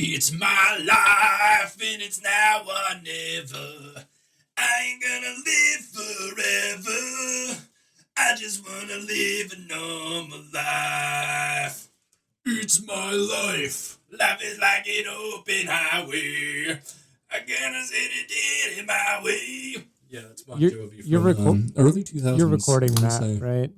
It's my life and it's now or never. I ain't gonna live forever. I just wanna live a normal life. It's my life. Life is like an open highway. I gotta set it in my way. Yeah, that's Bon Jovi from early 2000s. You're recording that, right?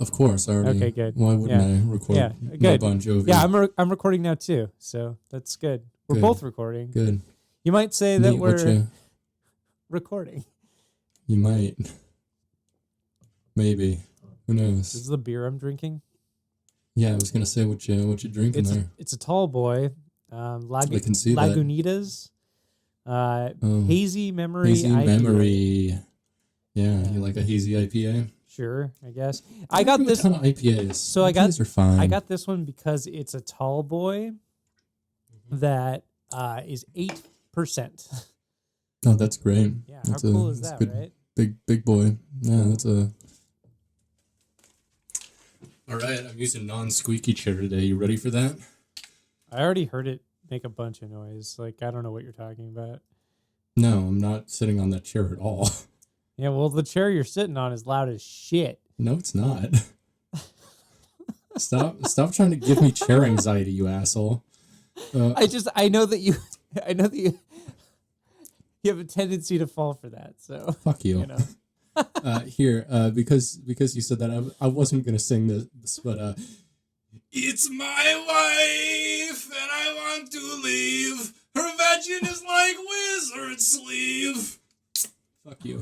Of course, I already. Okay, good. Why wouldn't I record my Bon Jovi? Yeah, I'm recording now too, so that's good. We're both recording. Good. You might say that we're recording. You might. Maybe. Who knows? This is the beer I'm drinking. Yeah, I was gonna say what you drinking there. It's a tall boy. I can see Lagunitas. Hazy Memory. Hazy IPA. Memory. Yeah, you like a hazy IPA? Sure, I guess. I got this. A ton of IPAs. So IPAs are fine. I got this one because it's a tall boy that is 8%. Oh, that's great. Yeah, how cool is that, good, right? Big boy. Yeah, that's a. All right, I'm using non-squeaky chair today. You ready for that? I already heard it make a bunch of noise. Like, I don't know what you're talking about. No, I'm not sitting on that chair at all. Yeah, well, the chair you're sitting on is loud as shit. No, it's not. Stop trying to give me chair anxiety, you asshole. I know that you have a tendency to fall for that. So fuck you. Because you said that, I wasn't gonna sing this, but it's my wife and I want to leave. Her vagin is like wizard sleeve. Fuck you.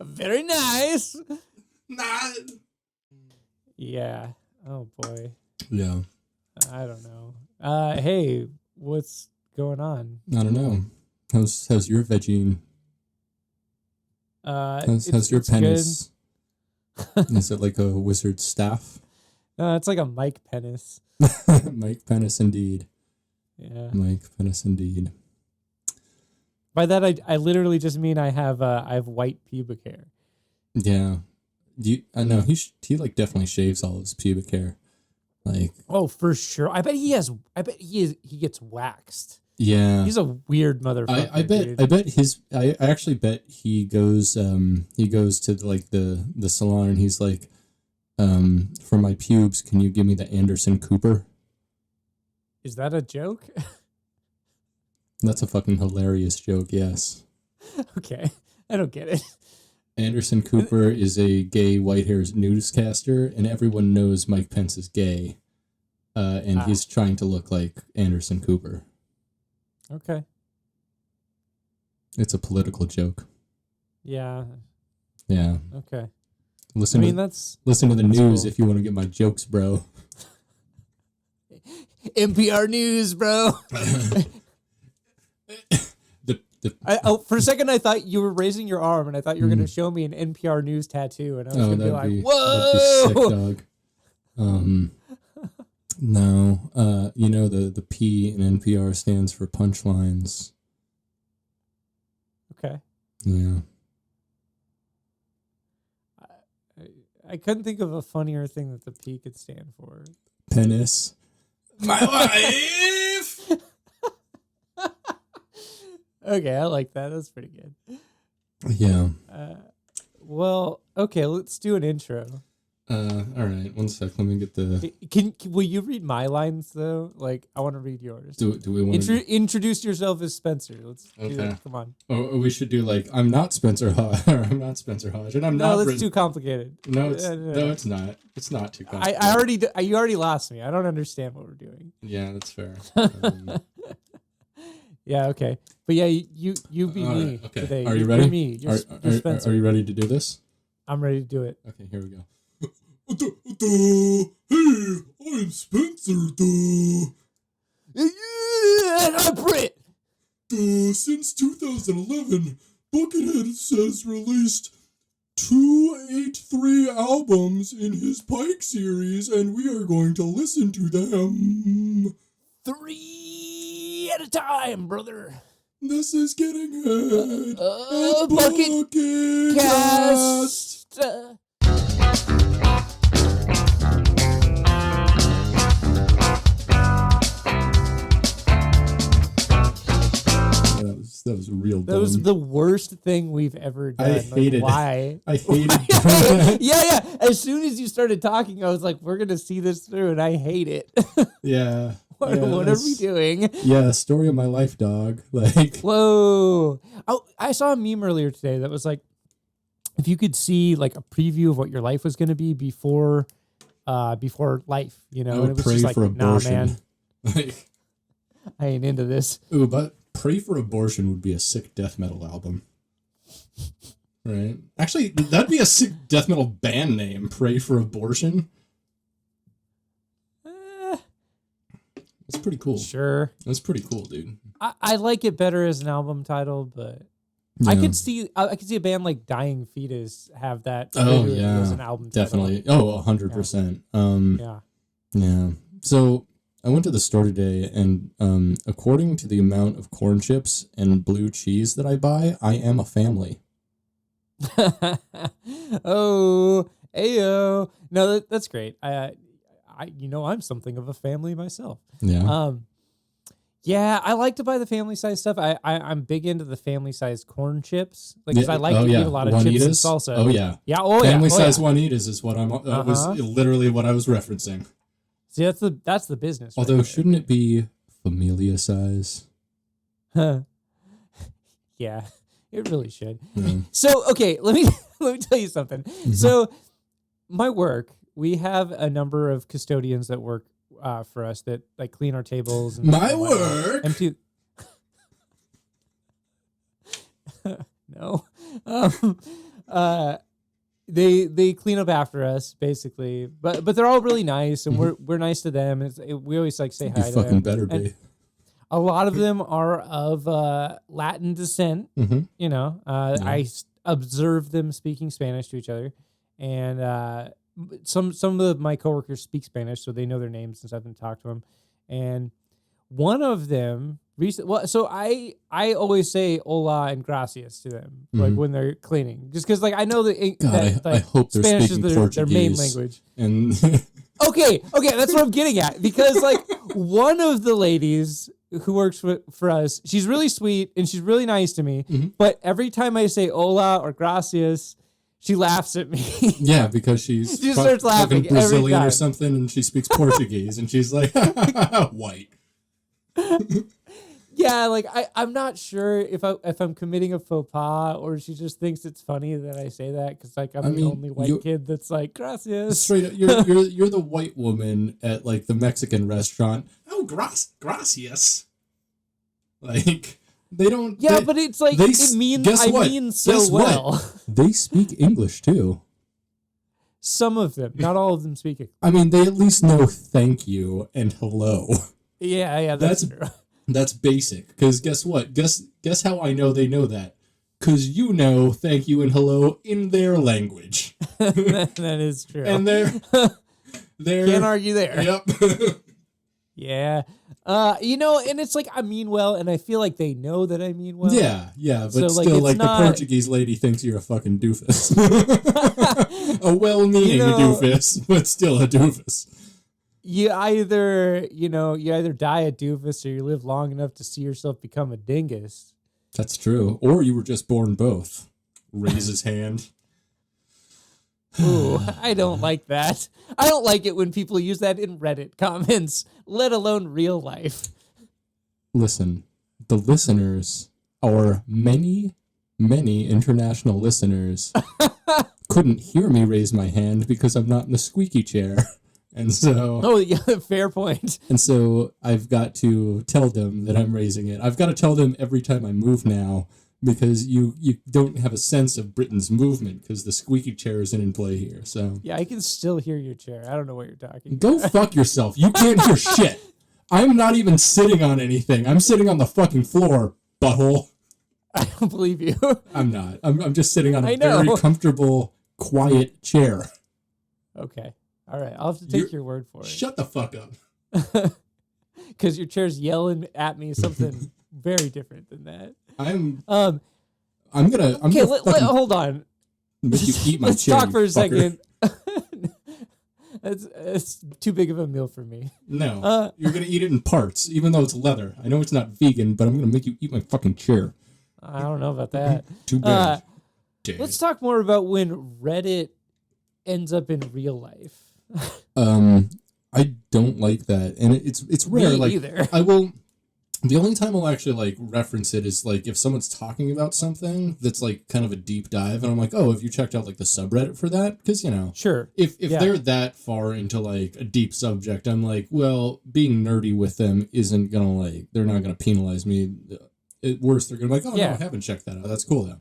Very nice. Not. Yeah. Oh boy. Yeah. I don't know. Hey, what's going on? I don't know. How's your vagine? How's your penis? Is it like a wizard staff? It's like a Mike penis. Mike penis indeed. Yeah. Mike penis indeed. By that I literally just mean I have white pubic hair. Yeah. I know he like definitely shaves all his pubic hair. Like, oh, for sure. I bet he gets waxed. Yeah. He's a weird motherfucker. I actually bet he goes to like the salon and he's like, for my pubes, can you give me the Anderson Cooper? Is that a joke? That's a fucking hilarious joke, yes. Okay. I don't get it. Anderson Cooper is a gay white hairs newscaster, and everyone knows Mike Pence is gay. And he's trying to look like Anderson Cooper. Okay. It's a political joke. Yeah. Yeah. Okay. Listen to the news cool. If you want to get my jokes, bro. NPR News, bro. For a second, I thought you were raising your arm, and I thought you were going to show me an NPR News tattoo, and I was going to be like, "Whoa!" That'd be sick, dog. No. You know the P in NPR stands for punchlines. Okay. Yeah. I couldn't think of a funnier thing that the P could stand for. Penis. My wife. Okay, I like that. That's pretty good. Yeah. Well, okay, let's do an intro. All right. 1 sec. Let me get the. Will you read my lines though? Like, I want to read yours. Do we want to introduce yourself as Spencer? Let's do that. Come on. Or we should do like I'm not Spencer Hodge, or I'm not Spencer Hodge, and I'm not. No, that's too complicated. No, it's not. It's not too complicated. You already lost me. I don't understand what we're doing. Yeah, that's fair. Yeah. Okay. But yeah, you beat me today. Are you ready? You're me. You're Spencer. Are you ready to do this? I'm ready to do it. Okay, here we go. Hey, I'm Spencer. Yeah, I'm Britt. Since 2011, Buckethead has released 283 albums in his Pike series, and we are going to listen to them 3 at a time, brother. This is Getting Head. Bucketcast. real dumb. That was the worst thing we've ever done. I hated it. Why? I hated it. Yeah. As soon as you started talking, I was like, we're going to see this through, and I hate it. Yeah. What are we doing? Yeah, story of my life, dog. Like, whoa. Oh, I saw a meme earlier today that was like, if you could see like a preview of what your life was going to be before life, you know, I and would it was pray just like, for nah, abortion. man, Like, I ain't into this. ooh, but Pray for Abortion would be a sick death metal album. Right? Actually, that'd be a sick death metal band name, Pray for Abortion. That's pretty cool. Sure. That's pretty cool, dude. I like it better as an album title, but Yeah. I could see a band like Dying Fetus have that Oh, literally yeah. as an album Definitely. title. Oh, 100%. Yeah. Yeah. So I went to the store today, and according to the amount of corn chips and blue cheese that I buy, I am a family. Oh, ayo. No, that's great. I'm something of a family myself. Yeah. Yeah, I like to buy the family size stuff. I'm big into the family size corn chips, like because I like to eat a lot of chips and Juanitas? salsa. Oh yeah. Yeah. Family size Juanitas is what was Uh-huh. literally what I was referencing. See, that's the business. Although, right shouldn't it be familia size? there. Yeah, it really should. Yeah. So okay, let me tell you something. Mm-hmm. So my work, we have a number of custodians that work for us that like clean our tables. And My whatnot. work. No. They clean up after us basically, but they're all really nice, and we're nice to them. We always like say hi You to fucking them. better And be. a lot of them are of Latin descent. Mm-hmm. You know, I observe them speaking Spanish to each other, and some of my coworkers speak Spanish, so they know their names since I've been talking to them. And one of them so I always say hola and gracias to them, like when they're cleaning, just because like I know that I hope they're Spanish speaking is their main Portuguese. language. And Okay, that's what I'm getting at, because like one of the ladies who works for us, she's really sweet and she's really nice to me, but every time I say hola or gracias, she laughs at me. yeah, because she starts laughing fucking Brazilian every or time. something, and she speaks Portuguese, and she's like, white. Yeah, like I'm not sure if I'm committing a faux pas, or she just thinks it's funny that I say that because like I'm the only white kid that's like gracias. Straight up, you're the white woman at like the Mexican restaurant. Oh, gracias. Like they don't. Yeah, but it's like it means so well. They speak English too. Some of them, not all of them speak it. I mean, they at least know thank you and hello. Yeah, that's true. That's basic. Because guess what? Guess how I know they know that? Because you know thank you and hello in their language. That is true. And they're can't argue there. Yep. Yeah. And it's like I mean well, and I feel like they know that I mean well. Yeah, but so, still, like the Portuguese lady thinks you're a fucking doofus. A well-meaning doofus, but still a doofus. You either die a doofus or you live long enough to see yourself become a dingus. That's true. Or you were just born both. Raise his hand. Ooh, I don't like that. I don't like it when people use that in Reddit comments, let alone real life. Listen, the listeners, our many, many international listeners, couldn't hear me raise my hand because I'm not in the squeaky chair. And so... Oh, yeah, fair point. And so I've got to tell them that I'm raising it. I've got to tell them every time I move now, because you don't have a sense of Britain's movement because the squeaky chair isn't in play here. So yeah, I can still hear your chair. I don't know what you're talking Go fuck yourself. You can't hear shit. I'm not even sitting on anything. I'm sitting on the fucking floor, butthole. I don't believe you. I'm not. I'm just sitting on a very comfortable, quiet chair. Okay. All right. I'll have to take your word for it. Shut the fuck up. Because your chair's yelling at me something very different than that. I'm gonna hold on. Make you eat my Let's chair, talk for a fucker. second. It's too big of a meal for me. No, you're gonna eat it in parts, even though it's leather. I know it's not vegan, but I'm gonna make you eat my fucking chair. I don't know about that. Too bad. Let's talk more about when Reddit ends up in real life. I don't like that, and it's rare. Me like either. I will. The only time I'll actually like reference it is like if someone's talking about something that's like kind of a deep dive, and I'm like, oh, have you checked out like the subreddit for that? Because Sure. If they're that far into like a deep subject, I'm like, well, being nerdy with them isn't gonna like they're not gonna penalize me. At worst, they're gonna be like, oh no, I haven't checked that out. That's cool though.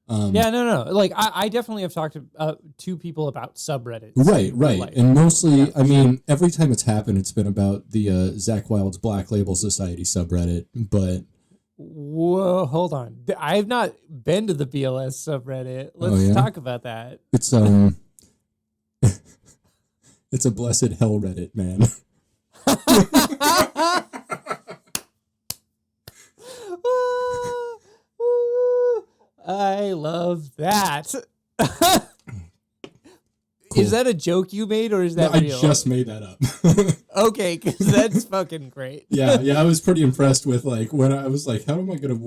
No. Like I definitely have talked to people about subreddits. Right. And mostly, I mean, every time it's happened, it's been about the Zach Wilde's Black Label Society subreddit. But whoa, hold on. I've not been to the BLS subreddit. Let's talk about that. It's it's a blessed hell Reddit, man. I love that. Cool. Is that a joke you made, or is that real? I just made that up. Okay, because that's fucking great. Yeah, I was pretty impressed with like when I was like, how am I gonna?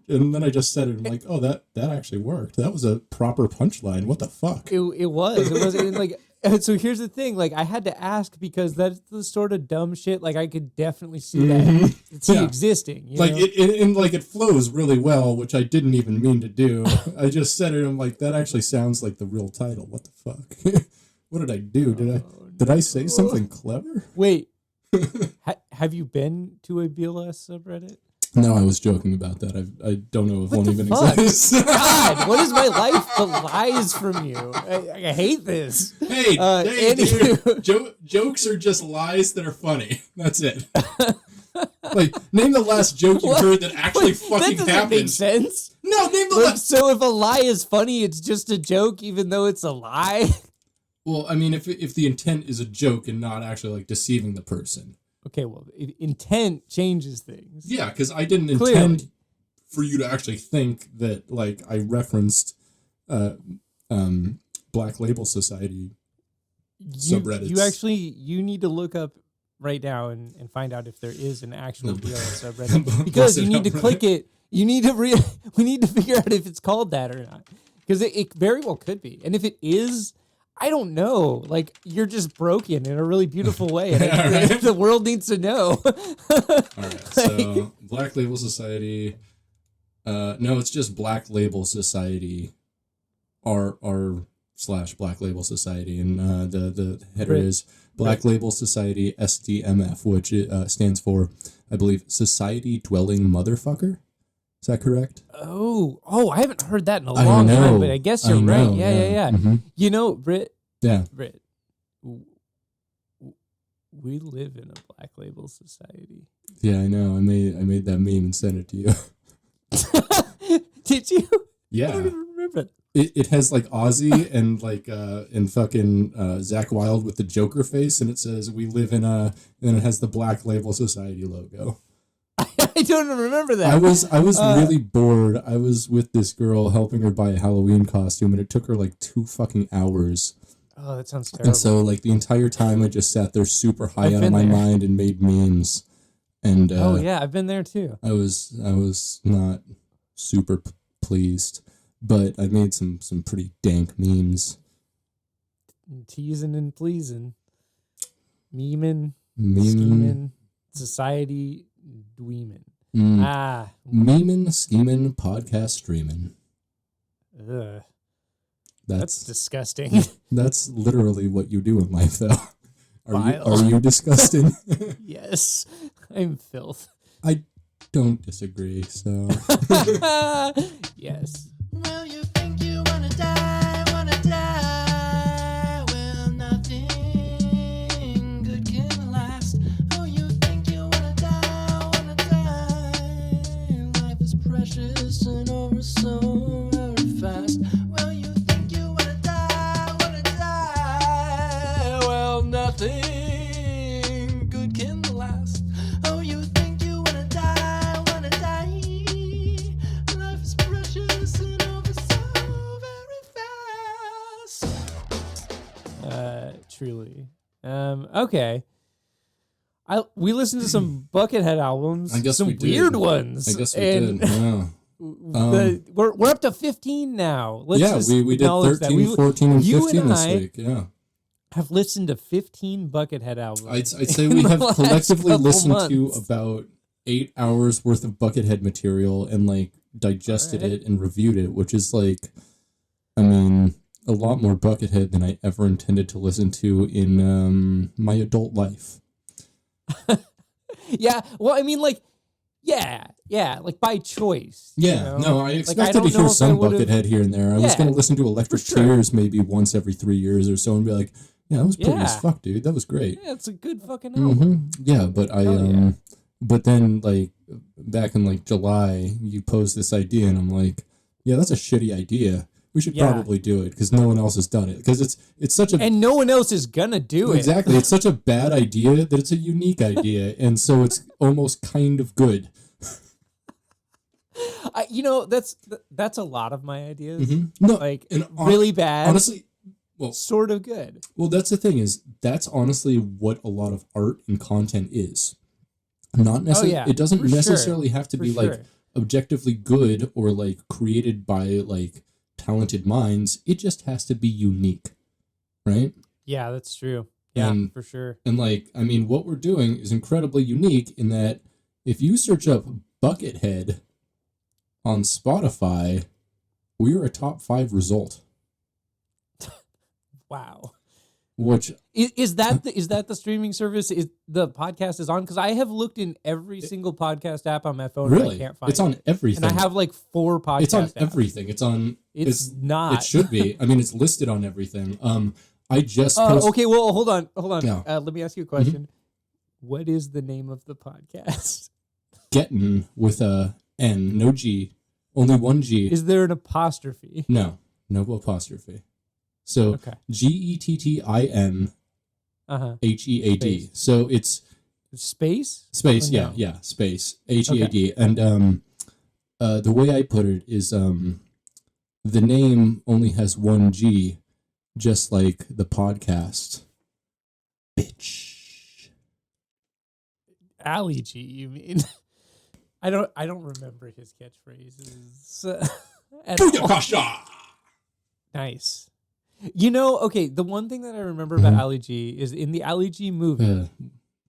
And then I just said it. I'm like, oh, that actually worked. That was a proper punchline. What the fuck? It was and like. So here's the thing, like I had to ask because that's the sort of dumb shit. Like I could definitely see that existing. Like it flows really well, which I didn't even mean to do. I just said it. I'm like, that actually sounds like the real title. What the fuck? What did I do? Did I say something clever? Wait, have you been to a BLS subreddit? No, I was joking about that. I don't know if one even exists. God, what is my life but lies from you? I hate this. Hey, dude, jokes are just lies that are funny. That's it. Like, name the last joke you heard that actually fucking that happened. Make sense? No, name the last. So if a lie is funny, it's just a joke, even though it's a lie. Well, I mean, if the intent is a joke and not actually like deceiving the person. Okay, well, intent changes things. Yeah, because I didn't intend for you to actually think that, like, I referenced Black Label Society subreddits. You need to look up right now and find out if there is an actual BLS subreddit. Because you need to click it. You need to we need to figure out if it's called that or not. Because it very well could be. And if it is, I don't know. Like, you're just broken in a really beautiful way. And the world needs to know. All right. So, Black Label Society. No, it's just Black Label Society. r/Black Label Society. And the header is Black Label Society SDMF, which stands for, I believe, Society Dwelling Motherfucker. Is that correct? Oh, I haven't heard that in a long time, but I guess you're right. Yeah. Mm-hmm. You know, Britt. Yeah. Britt. We live in a Black Label Society. Yeah, I know. I made that meme and sent it to you. Did you? Yeah. I don't even remember it. It has like Ozzy and like and fucking Zach Wilde with the Joker face, and it says we live in and it has the Black Label Society logo. I don't remember that. I was really bored. I was with this girl helping her buy a Halloween costume, and it took her like 2 fucking hours. Oh, that sounds terrible. And so like the entire time I just sat there super high out of my mind and made memes. And oh yeah, I've been there too. I was not super pleased, but I made some pretty dank memes. Teasing and pleasing. Memeing. Scheming. Society dweemin'. Memeing, scheming, podcast streaming. Ugh. That's disgusting. That's literally what you do in life, though. Are you disgusting? Yes, I'm filth. I don't disagree, so. Yes. Well, you think you wanna die, well, nothing good can last. Oh, you think you wanna die, life is precious and over so very fast. Well, you think you wanna die, well, nothing good can last. Oh, you think you wanna die, life is precious and over so very fast. Truly. Okay. We listened to some Buckethead albums. I guess some we did. weird ones. I guess we did. Yeah. We're up to 15 now. Let's just we did acknowledge 13, 14, and you 15 and this I week. Yeah. have listened to 15 Buckethead albums. I'd say we have collectively listened months. to about 8 hours worth of Buckethead material and like digested it and reviewed it, which is like, I mean, a lot more Buckethead than I ever intended to listen to in my adult life. Yeah, well, I mean, like, yeah, like by choice. Yeah, you know? no, I Like, expected don't to know hear if I some would've- Buckethead here and there. I was Yeah, going to listen to Electric for sure. Tears maybe once every 3 years or so and be like, yeah, that was pretty Yeah. as fuck, dude. That was great. Yeah, it's a good fucking album. Yeah, but Yeah. but then like back in like July, you posed this idea, and I'm like, yeah, that's a shitty idea. We should probably do it because no one else has done it. Because it's such a And no one else is gonna do it. exactly. It's such a bad idea that it's a unique idea, and so it's almost kind of good. That's a lot of my ideas. No, Like and really bad. honestly, well, sort of good. well, that's the thing is that's honestly what a lot of art and content is. Not necessarily. yeah, It doesn't for sure. necessarily have to For be like sure. objectively good or like created by like talented minds. It just has to be unique, right? Yeah, that's true. Yeah, And- for sure. And like, I mean, what we're doing is incredibly unique in that if you search up Buckethead on Spotify, we are a top 5 result. Wow. Which Is that the streaming service the podcast is on? Because I have looked in every single podcast app on my phone and I really, can't find it's on it. everything. And I have like 4 podcasts. It's on apps. everything. It's on. It's not. It should be. I mean, it's listed on everything. I just Okay, well, hold on. Yeah. Let me ask you a question. What is the name of the podcast? Gettin with a N, no G, only one G. Is there an apostrophe? No apostrophe. So Okay. GETTIN Uh-huh. HEAD. Space. So it's Space? space. Or Yeah, no? yeah, space. HEAD. And the way I put it is the name only has one G, just like the podcast. Bitch. Ali G, you mean? I don't remember his catchphrases. At all. Booyakasha! Nice. You know, okay, the one thing that I remember about Ali G is in the Ali G movie.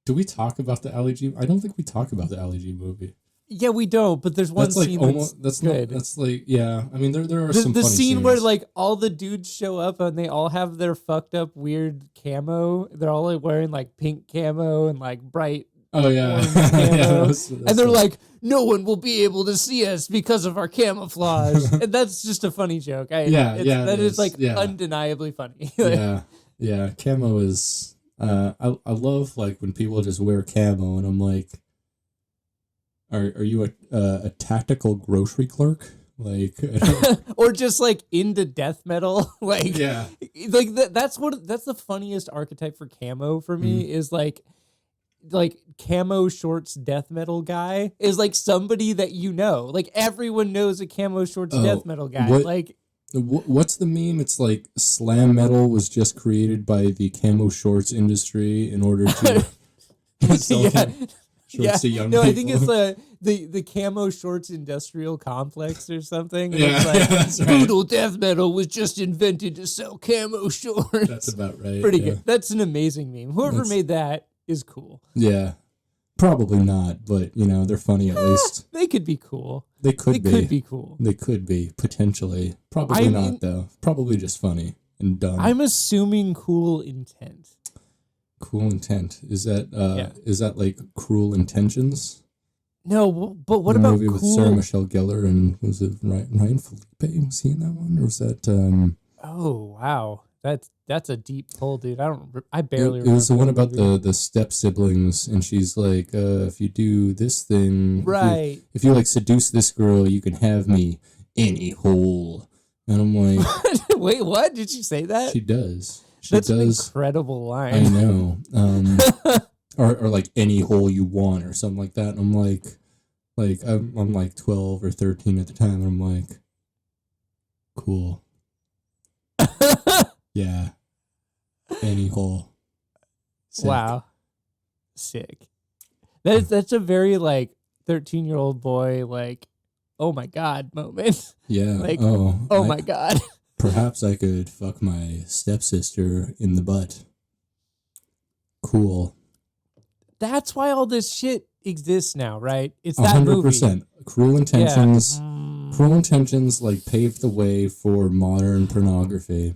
Do we talk about the Ali G? I don't think we talk about the Ali G movie. Yeah, we don't, but there's one That's like scene almost. That's good. not. That's like yeah. I mean, there are the some funny scene where scenes. like all the dudes show up and they all have their fucked up weird camo. They're all like wearing like pink camo and like bright Oh yeah, orange yeah. camo. that's and they're right. like, no one will be able to see us because of our camouflage. And that's just a funny joke. Yeah, that it is is. like Yeah. undeniably funny. yeah. Camo is. I love like when people just wear camo, and I'm like, are you a tactical grocery clerk? Like, Or just like into death metal. Like, yeah, like that's the funniest archetype for camo for me is like camo shorts death metal guy is like somebody that you know. Like everyone knows a camo shorts Oh, death metal guy. what- Like What's the meme? It's like slam metal was just created by the camo shorts industry in order to sell yeah. camo shorts to young No, people. I think it's the camo shorts industrial complex or something. And Yeah, it's like, yeah, that's right. brutal death metal was just invented to sell camo shorts. That's about right. pretty yeah. good. That's an amazing meme. Whoever That's- made that is cool. Yeah, probably not, but they're funny at least. They could be cool. They could They be. could be cool. They could be potentially. Probably I not mean- though. Probably just funny and dumb. I'm assuming cool intent. Cool intent. Is that Yeah. is that like Cruel Intentions? No, but what The about movie cool? with Sarah Michelle Gellar and was it Ryan Felipe? Was he in that one, or was that? Oh wow, that's a deep pull, dude. I It, barely. it was the one remember about movie. the step siblings, and she's like, if you do this thing, Right. If you like seduce this girl, you can have me any hole. And I'm like, Wait, what? Did she say that? she does. She That's an does. incredible I line. know. Or like any hole you want or something like that. And I'm like I'm like 12 or 13 at the time. And I'm like, cool. Yeah. Any hole. Sick. Wow, sick. That's a very like 13-year-old boy like oh my God moment. Yeah. Like, oh my God. Perhaps I could fuck my stepsister in the butt. Cool. That's why all this shit exists now, right? It's that 100%. movie. Cruel Intentions. Yeah. Cruel Intentions like paved the way for modern pornography.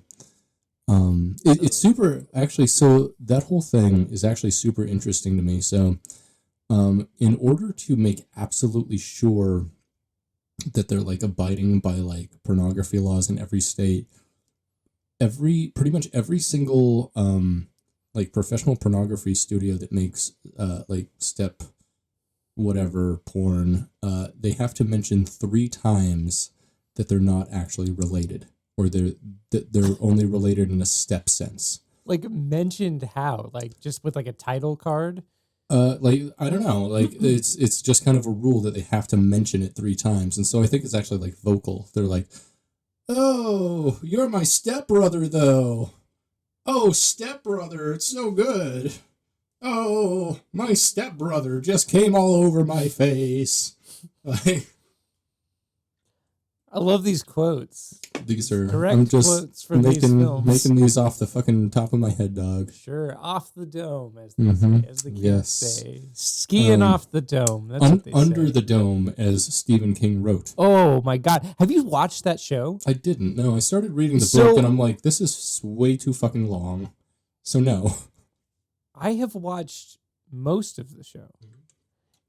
It's super actually. So that whole thing is actually super interesting to me. So, in order to make absolutely sure that they're like abiding by like pornography laws in every state, pretty much every single like professional pornography studio that makes like step whatever porn, they have to mention 3 times that they're not actually related, or they're only related in a step sense. Like mentioned how? Like just with like a title card? Like I don't know, like it's just kind of a rule that they have to mention it 3 times, and so I think it's actually like vocal. They're like, "Oh, you're my stepbrother, though. Oh, stepbrother, it's so good. Oh, my stepbrother just came all over my face." Like, I love these quotes. these are Direct I'm just quotes from these films. making these off the fucking top of my head, dog. Sure, off the dome, as they say, as the kids say. Skiing off the dome. That's what they Under say. the Dome, as Stephen King wrote. Oh my God. Have you watched that show? I didn't. No, I started reading the book and I'm like, this is way too fucking long. So no. I have watched most of the show.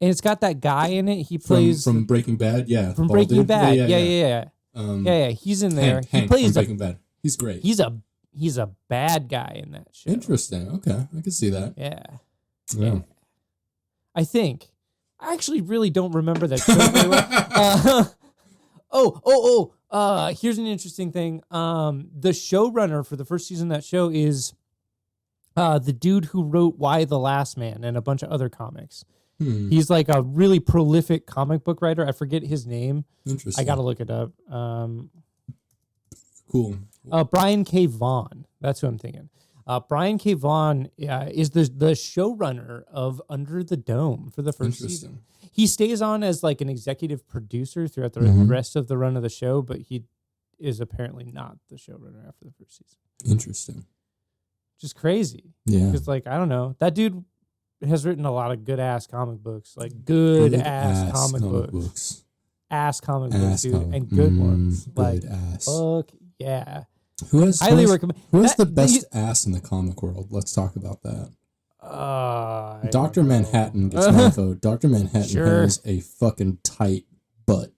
And it's got that guy in it. He plays from Breaking Bad, yeah. from Breaking Bad. Yeah. He's in there. Hank He plays from Breaking Bad. He's great. He's a bad guy in that show. Interesting. Okay, I can see that. Yeah. I think. I actually really don't remember that show very well. Here's an interesting thing. The showrunner for the first season of that show is the dude who wrote Why the Last Man and a bunch of other comics. He's like a really prolific comic book writer. I forget his name. Interesting. I gotta look it up. Cool. Brian K. Vaughan. That's who I'm thinking. Brian K. Vaughan is the showrunner of Under the Dome for the first season. He stays on as like an executive producer throughout the rest of the run of the show, but he is apparently not the showrunner after the first season. Interesting. Just crazy. Yeah. Because like, I don't know. That dude has written a lot of good ass comic books. Like good ass comic books. Ass comic books, dude. And good ones. Like fuck yeah. Who has the best ass in the comic world? Let's talk about that. Dr. Manhattan gets my vote. Dr. Manhattan has a fucking tight butt.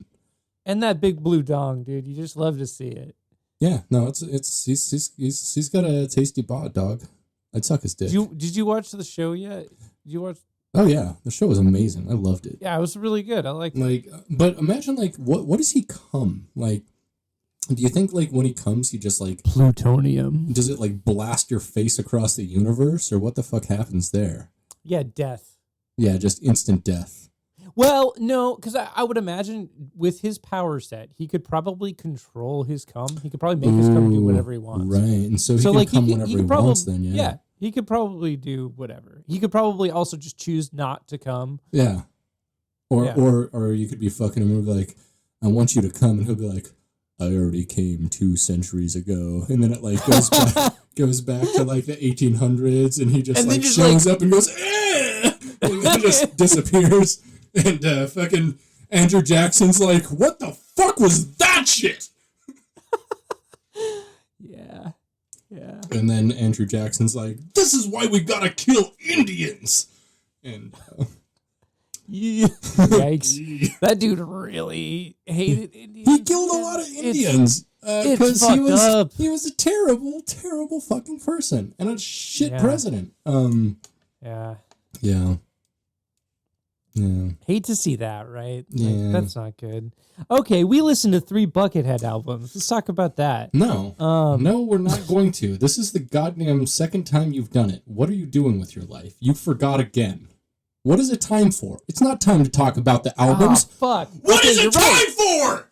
And that big blue dong, dude. You just love to see it. Yeah, no, he's got a tasty bod, dog. I'd suck his dick. Did you watch the show yet? Did you watch? Oh yeah, the show was amazing. I loved it. Yeah, it was really good. I liked it. But imagine like what does he come like? Do you think like when he comes, he just like plutonium? Does it like blast your face across the universe, or what the fuck happens there? Yeah, death. Yeah, just instant death. Well, no, because I would imagine with his power set, he could probably control his cum. He could probably make his cum do whatever he wants. Right, and so he can like, come whenever he wants then, Yeah, he could probably do whatever. He could probably also just choose not to come. Yeah. Or you could be fucking him and be like, I want you to come, and he'll be like, I already came 2 centuries ago. And then it like goes back to like the 1800s, and he just like shows up and goes, eh! And then just disappears. And fucking Andrew Jackson's like, what the fuck was that shit? Yeah. And then Andrew Jackson's like, this is why we gotta kill Indians. And yikes. That dude really hated Indians. He killed a lot of Indians. Because he was a terrible, terrible fucking person. And a shit president. Yeah. Hate to see that, right? Yeah. Like, that's not good. Okay, we listened to 3 Buckethead albums. Let's talk about that. No, we're not going to. This is the goddamn second time you've done it. What are you doing with your life? You forgot again. What is it time for? It's not time to talk about the albums. Oh, fuck. What is it time for?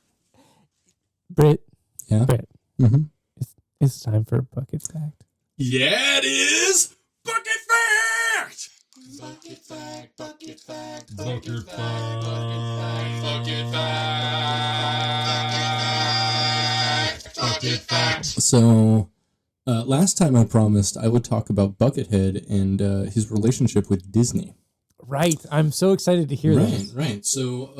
Britt. Yeah? Britt. Mm-hmm. It's time for a Bucket Fact. Yeah, it is. Bucket Fact. Bucket fact, bucket fact, bucket fact, bucket fact, So, last time I promised I would talk about Buckethead and his relationship with Disney. Right. I'm so excited to hear this. Right. So,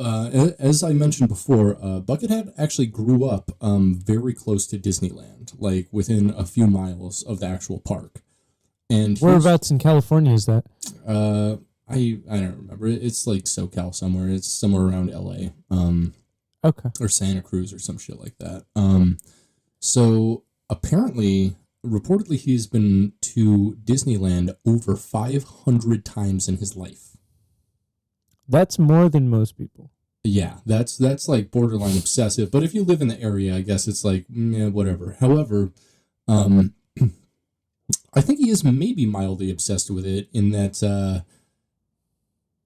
as I mentioned before, Buckethead actually grew up very close to Disneyland, like within a few miles of the actual park. And whereabouts in California is that? I don't remember. It's like SoCal somewhere. It's somewhere around LA. Okay. Or Santa Cruz or some shit like that. So apparently, reportedly, he's been to Disneyland over 500 times in his life. That's more than most people. Yeah, that's like borderline obsessive. But if you live in the area, I guess it's like, whatever. However, I think he is maybe mildly obsessed with it in that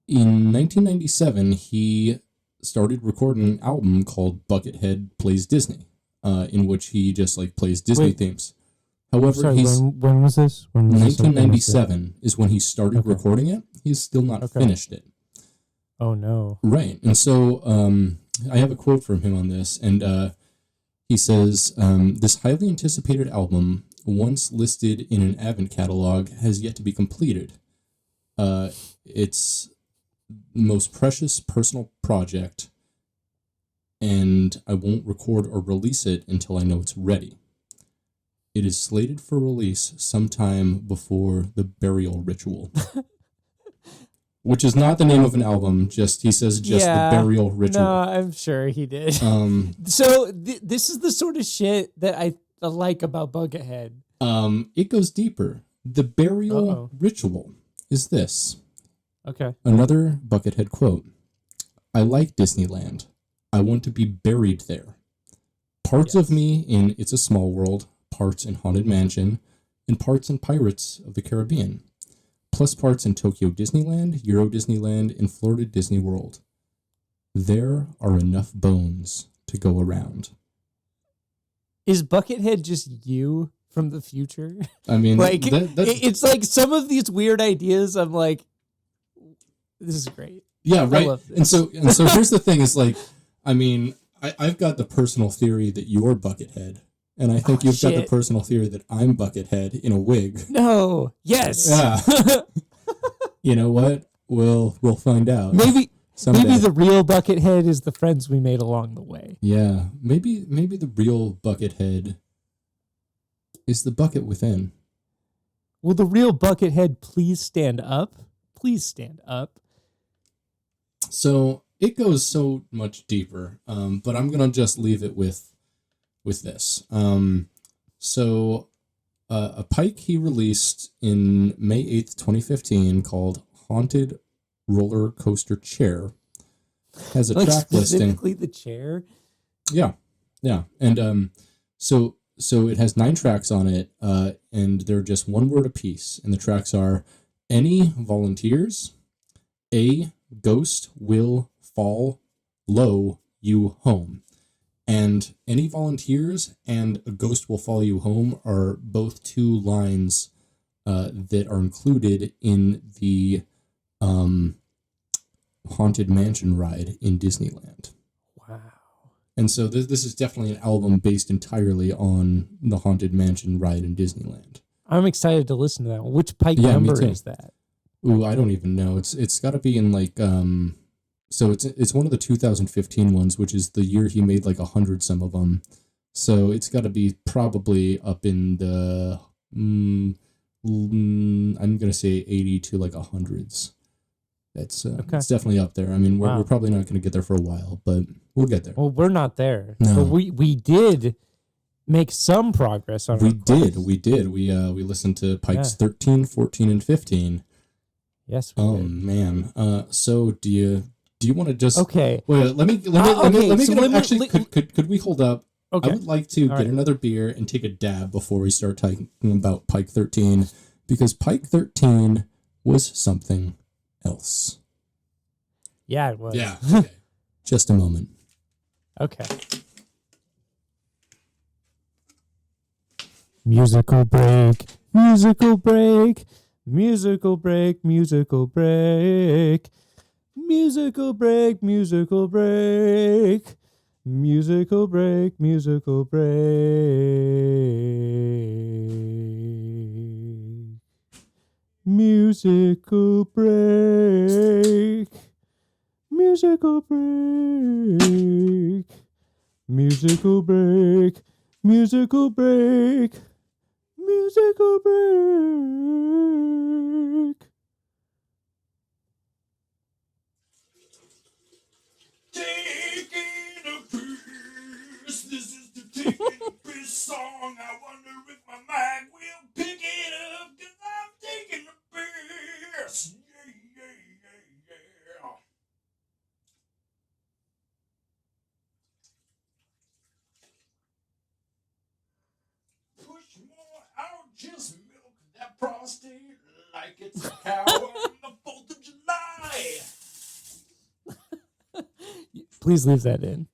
in 1997, he started recording an album called Buckethead Plays Disney, in which he just like plays Disney themes. However, when was this? 1997 is when he started recording it. He's still not finished it. Oh, no. Right. And so I have a quote from him on this, and he says, this highly anticipated album, once listed in an Advent catalog, has yet to be completed. It's the most precious personal project, and I won't record or release it until I know it's ready. It is slated for release sometime before the burial ritual. Which is not the name of an album, he says the burial ritual. No, I'm sure he did. So this is the sort of shit that I like about Buckethead. It goes deeper. The burial ritual is this. Okay. Another Buckethead quote. I like Disneyland. I want to be buried there. Parts of me in It's a Small World, parts in Haunted Mansion, and parts in Pirates of the Caribbean. Plus parts in Tokyo Disneyland, Euro Disneyland, and Florida Disney World. There are enough bones to go around. Is Buckethead just you from the future? I mean, like it's like some of these weird ideas. I'm like, this is great. Yeah, right. And so here's the thing: is like, I mean, I've got the personal theory that you're Buckethead. And I think you've got the personal theory that I'm Buckethead in a wig. No. Yes. Yeah. You know what? We'll find out. Maybe the real Buckethead is the friends we made along the way. Yeah. Maybe the real Buckethead is the bucket within. Will the real Buckethead please stand up? Please stand up. So it goes so much deeper. But I'm gonna just leave it with this. So a Pike he released in May 8th, 2015 called Haunted Roller Coaster Chair has a track listing. Specifically the chair? Yeah. And so it has 9 tracks on it, and they're just one word apiece. And the tracks are Any Volunteers, A Ghost Will Fall Low You Home. And Any Volunteers and A Ghost Will Follow You Home are both 2 lines that are included in the Haunted Mansion ride in Disneyland. Wow. And so this is definitely an album based entirely on the Haunted Mansion ride in Disneyland. I'm excited to listen to that one. Which Pike number is that? Ooh, I don't even know. It's got to be in like... So it's one of the 2015 ones, which is the year he made like 100 some of them. So it's got to be probably up in the I'm gonna say 80 to like 100s. It's definitely up there. I mean, we're probably not gonna get there for a while, but we'll get there. Well, we're not there. No. But we did make some progress on. We did. We listened to Pikes 13, 14, and 15. Yes. We did. Man. So do you want to just okay? Wait, let me could we hold up? Okay. I would like to get another beer and take a dab before we start talking about Pike 13, because Pike 13 was something else. Yeah, it was. Yeah. Okay. Just a moment. Okay. Musical break. Musical break. Musical break. Musical break. Musical break, musical break. Musical break, musical break. Musical break. Musical break. Musical break. Musical break. Musical break. Taking a piss. This is the Taking a Piss song. I wonder if my mic will pick it up, cause I'm taking a piss. Yeah. Push more out, just milk that prostate like it's a cow on the 4th of July. Please leave that in.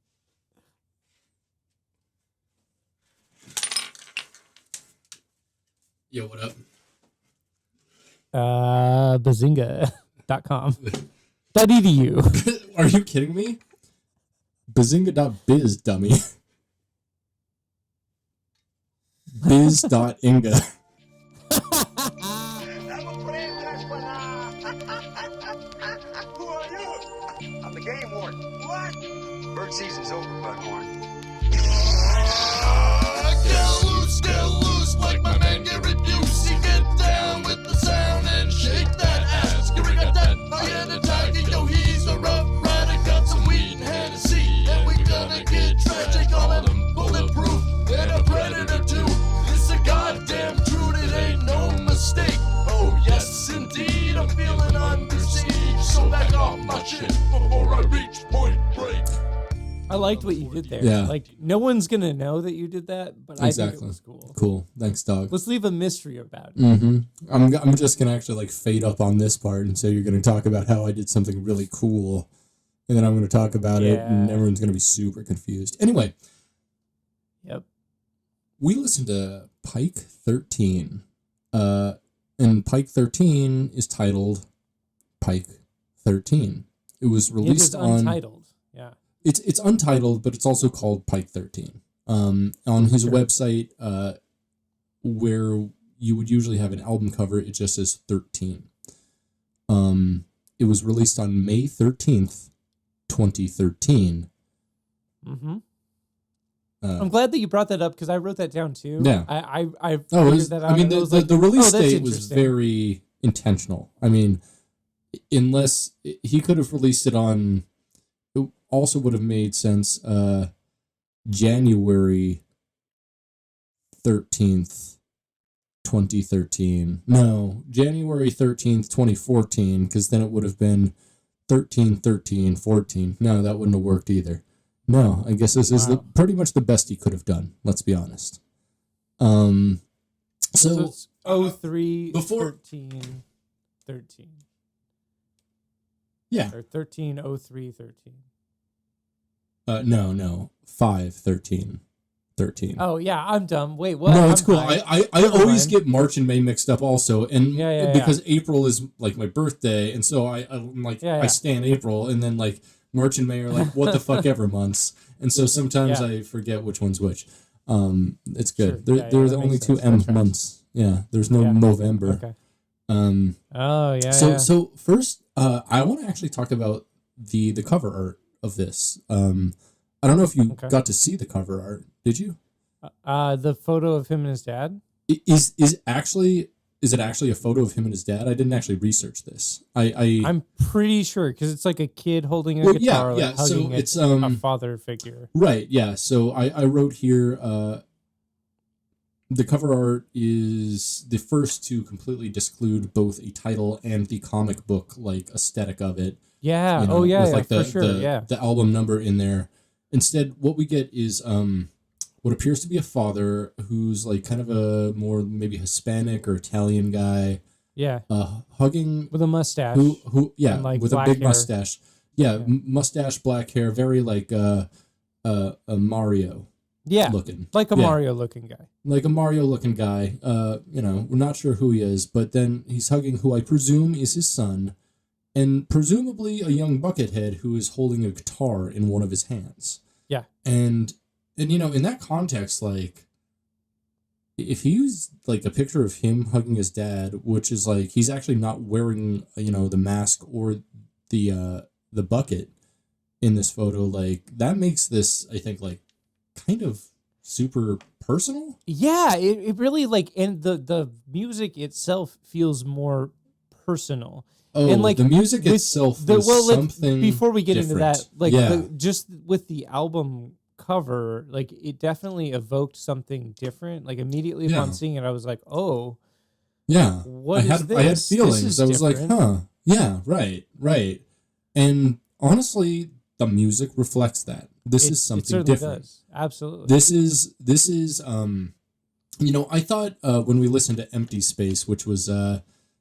Yo, what up? Bazinga.com. .edu. Are you kidding me? Bazinga.biz, dummy. Biz.inga. Who are you? I'm the game warden. What? Bird season's over, Buckhorn. Get loose, like my man Gary Busey. Get down with the sound and shake that ass. Gary got that iron attack, yo, he's a rough rider. Got some weed and Hennessy, and we gonna get tragic. All of them bulletproof, and a predator too. It's a goddamn truth, it ain't no mistake. Oh yes, indeed, I'm feeling under siege. So back off my shit before I reach point break. I liked what you did there. Yeah. Like, no one's going to know that you did that, but I think it was cool. Cool. Thanks, dog. Let's leave a mystery about it. Mm-hmm. I'm just going to actually like fade up on this part, and so you're going to talk about how I did something really cool, and then I'm going to talk about it, and everyone's going to be super confused. Anyway. Yep. We listened to Pike 13, and Pike 13 is titled Pike 13. It was released on... Untitled, yeah. It's untitled, but it's also called Pike 13. On his website, where you would usually have an album cover, it just says 13. It was released on May 13th, 2013. Mm-hmm. I'm glad that you brought that up because I wrote that down too. Yeah. I figured that out. I mean, the release date was interesting. very intentional. I mean, unless he could have released it on... It also would have made sense. January 13th, 2013. No, January 13th, 2014, because then it would have been 13, 13, 14. No, that wouldn't have worked either. No, I guess this is pretty much the best he could have done. Let's be honest. So it's 03, before 13, 13. Yeah. Or 13, 03, 13. No. 5, 13, 13. Oh, yeah, I'm dumb. Wait, what? No, it's I'm cool. high. I always get March and May mixed up also. And because April is like my birthday, and so I'm like, I stan April, and then like March and May are like what the fuck ever months. And so sometimes I forget which one's which. It's good. Sure. There are only two M months. Yeah, there's no November. Okay. So first, I want to actually talk about the cover art of this. I don't know if you got to see the cover art. Did you? The photo of him and his dad? Is it actually a photo of him and his dad? I didn't actually research this. I'm pretty sure because it's like a kid holding a guitar, hugging so it's a father figure. Right. Yeah. So I wrote here. The cover art is the first to completely disclude both a title and the comic book like aesthetic of it. Yeah. You know, with like the album number in there. Instead, what we get is what appears to be a father who's like kind of a more maybe Hispanic or Italian guy. Yeah. Hugging with a mustache. Who and, like, with a big hair. mustache. Yeah, mustache, black hair, very like a Mario. Yeah. Looking. Like a Mario looking guy. Like a Mario looking guy. We're not sure who he is, but then he's hugging who I presume is his son. and presumably a young Buckethead who is holding a guitar in one of his hands. Yeah. And you know, in that context, like, if you use like a picture of him hugging his dad, which is like he's actually not wearing, you know, the mask or the bucket in this photo, like that makes this, I think, like kind of super personal. Yeah, it really like, and the music itself feels more personal. Oh, and like the music with itself is something before we get different. into that, like yeah. just with the album cover, like it definitely evoked something different. Like immediately upon seeing it, I was like, oh, yeah, what I is had this? I had feelings. This is I was different. like, huh, yeah, right. And honestly, the music reflects that. This is something it certainly different. Does. Absolutely. This is you know, I thought when we listened to Empty Space, which was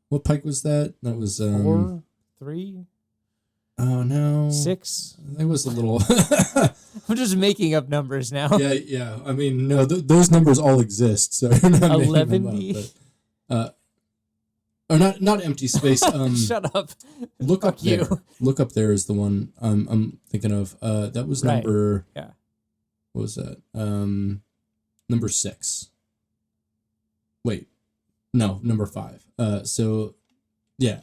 what Pike was that? That was 4, 3. Oh no, 6. It was a little. I'm just making up numbers now. Yeah. I mean, no, those numbers all exist, so you're not 11. Or not Empty Space. Shut up. Look up Fuck you. there. Look up there is the one I'm thinking of. That was number. Yeah. What was that? Number 6. Wait, no, number 5. So, yeah,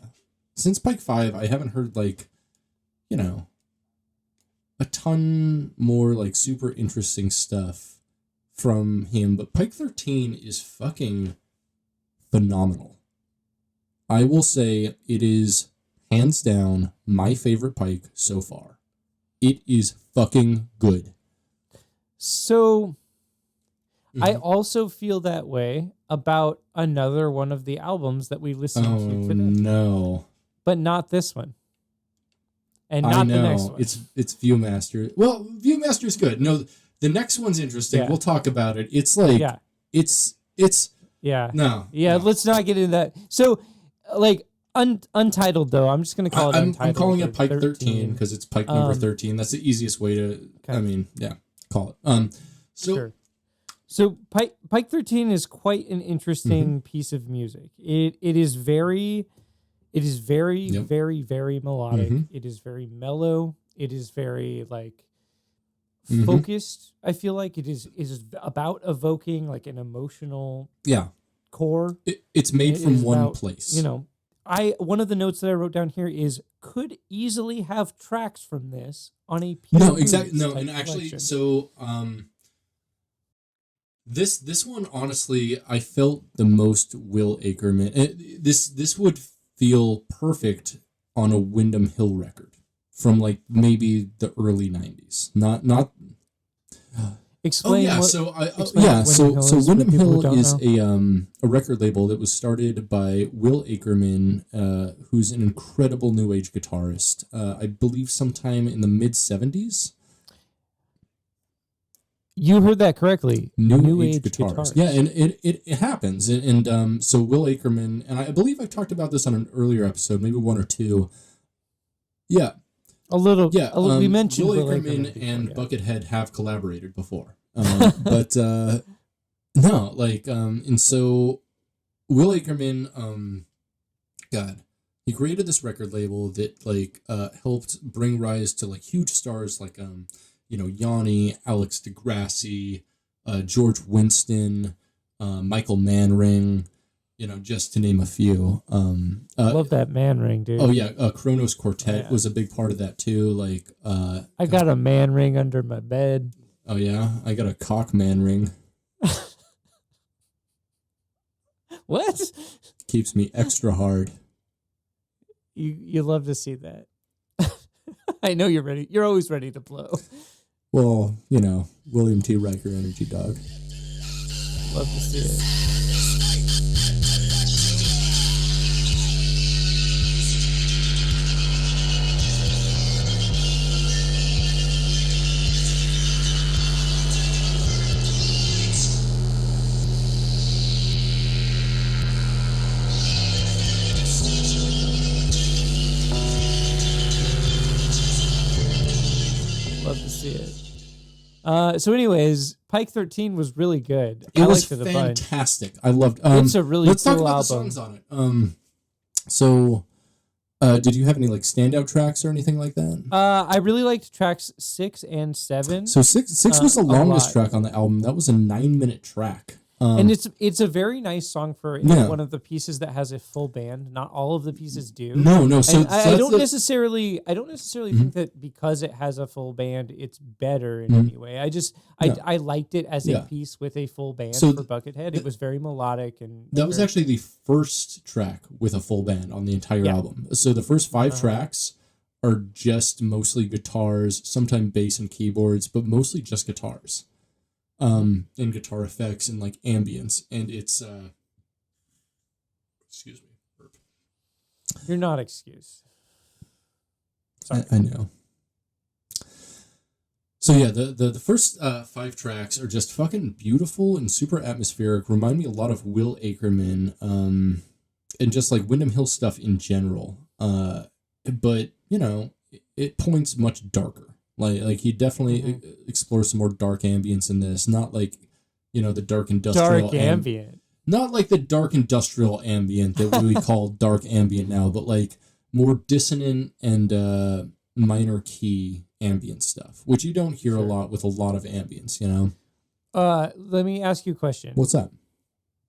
since Pike 5, I haven't heard like, you know, a ton more like super interesting stuff from him. But Pike 13 is fucking phenomenal. I will say it is hands down my favorite Pike so far. It is fucking good. So, I also feel that way about another one of the albums that we listened to for this. No. But not this one. And not the next one. It's Viewmaster. Well, Viewmaster's good. No, the next one's interesting. Yeah. We'll talk about it. It's like it's yeah. No. Let's not get into that. So like Untitled though, I'm just gonna call it Untitled. I'm calling it Pike 13 because it's Pike number 13. That's the easiest way to call it. So Pike 13 is quite an interesting piece of music. It is very very, very melodic. It is very mellow. It is very like focused. I feel like it is about evoking like an emotional core. It's made from one place. You know, one of the notes that I wrote down here is could easily have tracks from this on a piece. No, exactly. No, and actually, so this one honestly, I felt the most Will Ackerman. This would feel perfect on a Windham Hill record from like maybe the early 90s. Not explain. So Windham Hill is a record label that was started by Will Ackerman, who's an incredible new age guitarist. I believe sometime in the mid 70s. You heard that correctly. New age guitarist. Yeah, and it happens. And so Will Ackerman, and I believe I talked about this on an earlier episode, maybe 1 or 2. Yeah. A little. Yeah. We mentioned Will Ackerman and Buckethead have collaborated before. But no, like, and so Will Ackerman, he created this record label that like helped bring rise to like huge stars like you know, Yanni, Alex DeGrassi, George Winston, Michael Manring, you know, just to name a few. Love that man ring, dude. Oh yeah, Kronos Quartet was a big part of that too. Like, I got a man ring under my bed. Oh yeah, I got a cock man ring. What? Keeps me extra hard. You love to see that. I know you're ready. You're always ready to blow. Well, you know, William T. Riker energy dog. Love to see it. Love to see it. So anyways, Pike 13 was really good. It was liked it a bunch. fantastic. I loved it's a really let's cool talk about album. the songs on it. So Did you have any like standout tracks or anything like that? I really liked tracks 6 and 7. So six was the longest lot. track on the album. That was a 9-minute track. And it's a very nice song for one of the pieces that has a full band. Not all of the pieces do. No. So, and I don't necessarily think that because it has a full band, it's better in any way. I liked it as a piece with a full band for Buckethead. It was very melodic and that was actually the first track with a full band on the entire album. So the first 5 tracks are just mostly guitars, sometimes bass and keyboards, but mostly just guitars. And guitar effects and like ambience, and it's excuse me, burp. You're not excused. I know. So yeah, the first 5 tracks are just fucking beautiful and super atmospheric. Remind me a lot of Will Ackerman, and just like Windham Hill stuff in general. But you know, it points much darker. Like he definitely explores some more dark ambience in this. Not like, you know, the dark industrial ambient. Not like the dark industrial ambient that we call dark ambient now, but like more dissonant and minor key ambient stuff, which you don't hear a lot with a lot of ambience, you know? Let me ask you a question. What's that?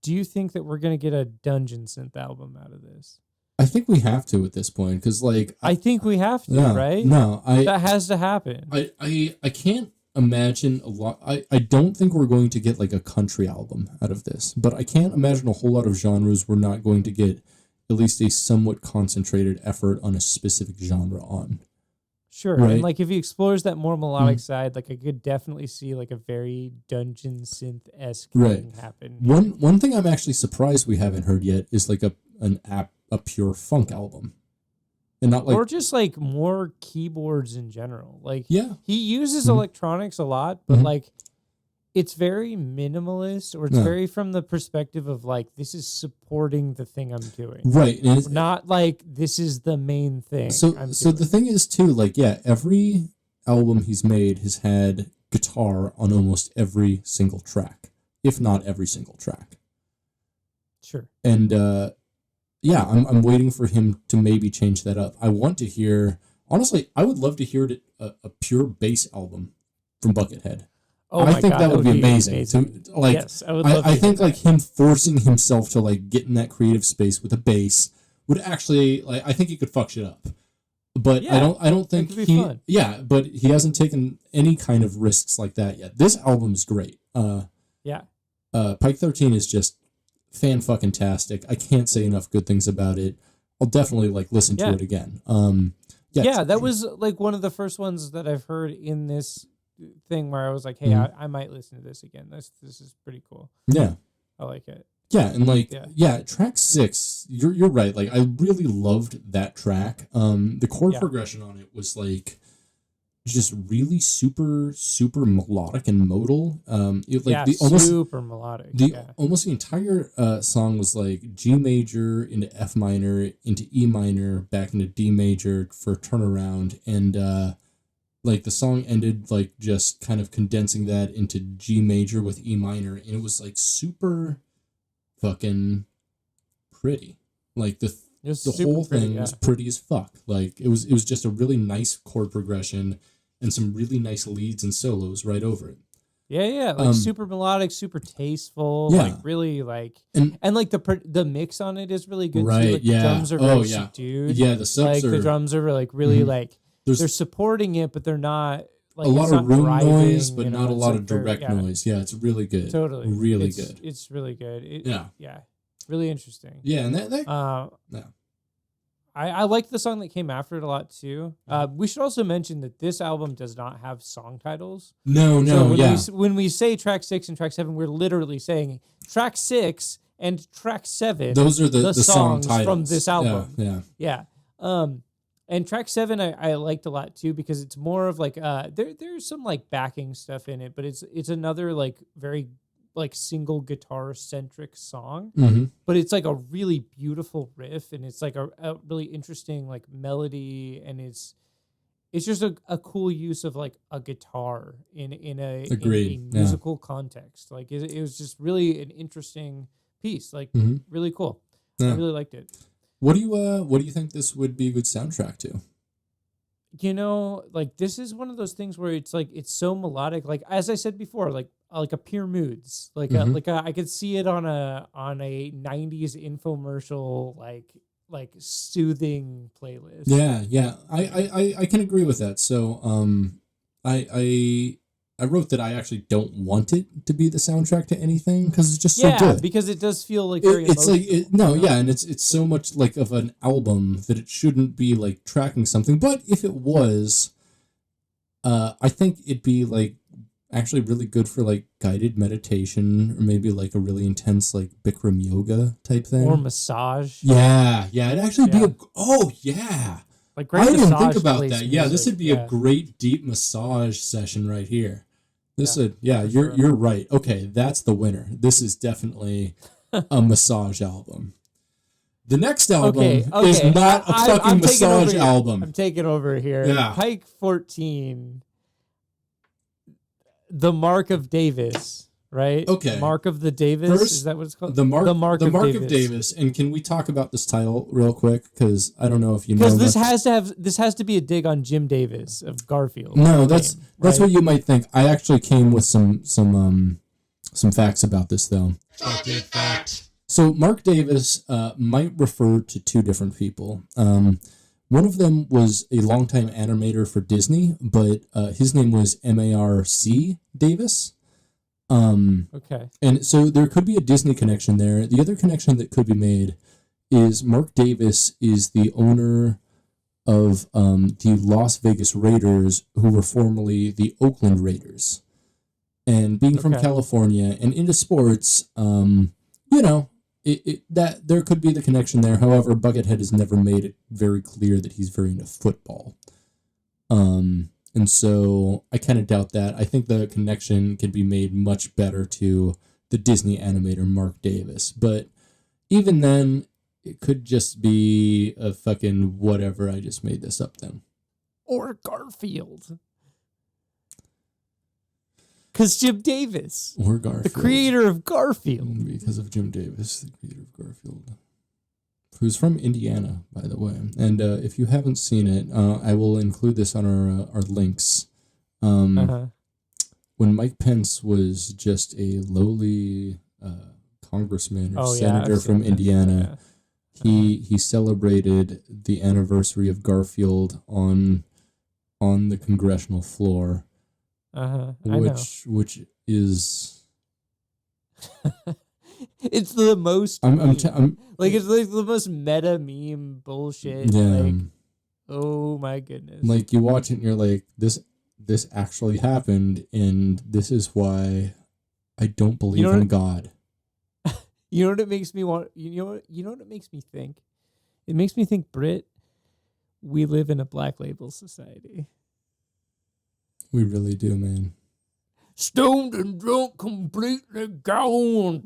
Do you think that we're going to get a Dungeon Synth album out of this? I think we have to at this point, because like I think we have to, right? No, that has to happen. I can't imagine a lot. I don't think we're going to get like a country album out of this, but I can't imagine a whole lot of genres we're not going to get at least a somewhat concentrated effort on a specific genre on. Sure, right? And like if he explores that more melodic side, like I could definitely see like a very Dungeon Synth-esque thing happen. One thing I'm actually surprised we haven't heard yet is like a pure funk album, and not like, or just like more keyboards in general. Like he uses electronics a lot, but like it's very minimalist, or it's very from the perspective of like, this is supporting the thing I'm doing, right? And not like this is the main thing. So the thing is too, like, every album he's made has had guitar on almost every single track, if not every single track. Sure. And I'm waiting for him to maybe change that up. I want to hear, honestly, I would love to hear a pure bass album from Buckethead. Oh I think God, that would be amazing. Yes, I would love I think like him forcing himself to like get in that creative space with a bass would actually, like, I think he could fuck shit up. But I don't think fun. But he hasn't taken any kind of risks like that yet. This album is great. Pike 13 is just fan-fucking-tastic. I can't say enough good things about it. I'll definitely like listen to it again. That was like one of the first ones that I've heard in this thing where I was like, hey, I might listen to this again. This is pretty cool. Yeah. I like it. Yeah, and like track 6, you're right. Like I really loved that track. The chord progression on it was like just really super, super melodic and modal. Super melodic. Almost the entire song was like G major into F minor into E minor back into D major for turnaround, and like the song ended like just kind of condensing that into G major with E minor, and it was like super fucking pretty. Like the whole thing was pretty as fuck. Like it was just a really nice chord progression and some really nice leads and solos right over it. Yeah, like super melodic, super tasteful, like really like, and like the mix on it is really good. Right, too. Like, the drums are very subdued. Yeah, the subs like are, the drums are like really like they're supporting it, but they're not like a lot of room driving, noise, but not a lot of direct noise. Yeah, it's really good. Totally, really good. It's really good. Yeah, really interesting. Yeah, and I liked the song that came after it a lot too. We should also mention that this album does not have song titles. No, when we say track 6 and track 7, we're literally saying track 6 and track 7. Those are the song songs titles from this album. Yeah. And track 7 I liked a lot too, because it's more of like there's some like backing stuff in it, but it's another like very like single guitar centric song, but it's like a really beautiful riff, and it's like a really interesting like melody, and it's just a cool use of like a guitar in a musical context. Like it was just really an interesting piece, like really cool. I really liked it. What do you think this would be a good soundtrack to? Like this is one of those things where it's like it's so melodic. Like as I said before, like a Pure Moods, I could see it on a 90s infomercial, like soothing playlist. Yeah. I can agree with that. So I wrote that I actually don't want it to be the soundtrack to anything because it's just so good. Because it does feel like very it's like emotional, and it's so much like of an album that it shouldn't be like tracking something. But if it was, I think it'd be like actually really good for like guided meditation or maybe like a really intense like Bikram yoga type thing or massage. Yeah, it'd actually be Like I didn't think massage about place that. Yeah, this music, would be a great deep massage session right here. You're right. Okay, that's the winner. This is definitely a massage album. The next album is not a fucking massage album. I'm taking over here. Yeah. Pike 14, the Mark of Davis, right? Okay. Mark of the Davis. First, is that what it's called? The Mark of of Davis. And can we talk about this title real quick? Because I don't know if you know. Because this has to be a dig on Jim Davis of Garfield. No, that's what you might think. I actually came with some facts about this though. Bucket fact. So Mark Davis might refer to two different people. One of them was a longtime animator for Disney, but his name was M.A.R.C. Davis. Okay. And so there could be a Disney connection there. The other connection that could be made is Mark Davis is the owner of the Las Vegas Raiders, who were formerly the Oakland Raiders. And being from California and into sports, that there could be the connection there. However, Buckethead has never made it very clear that he's very into football. And so I kind of doubt that. I think the connection can be made much better to the Disney animator Mark Davis. But even then, it could just be a fucking whatever. I just made this up then. Or Garfield. Because Jim Davis. Or Garfield. The creator of Garfield. Because of Jim Davis, the creator of Garfield. Who's from Indiana, by the way. And if you haven't seen it, I will include this on our links. When Mike Pence was just a lowly congressman or senator from Indiana, he celebrated the anniversary of Garfield on the congressional floor. Which is it's the most it's like the most meta meme bullshit. Yeah. Like, oh my goodness. Like you watch it and you're like, this actually happened, and this is why I don't believe in God. You know what it makes me want? You know what it makes me think? It makes me think, Brit, we live in a black label society. We really do, man. Stoned and drunk, completely gone.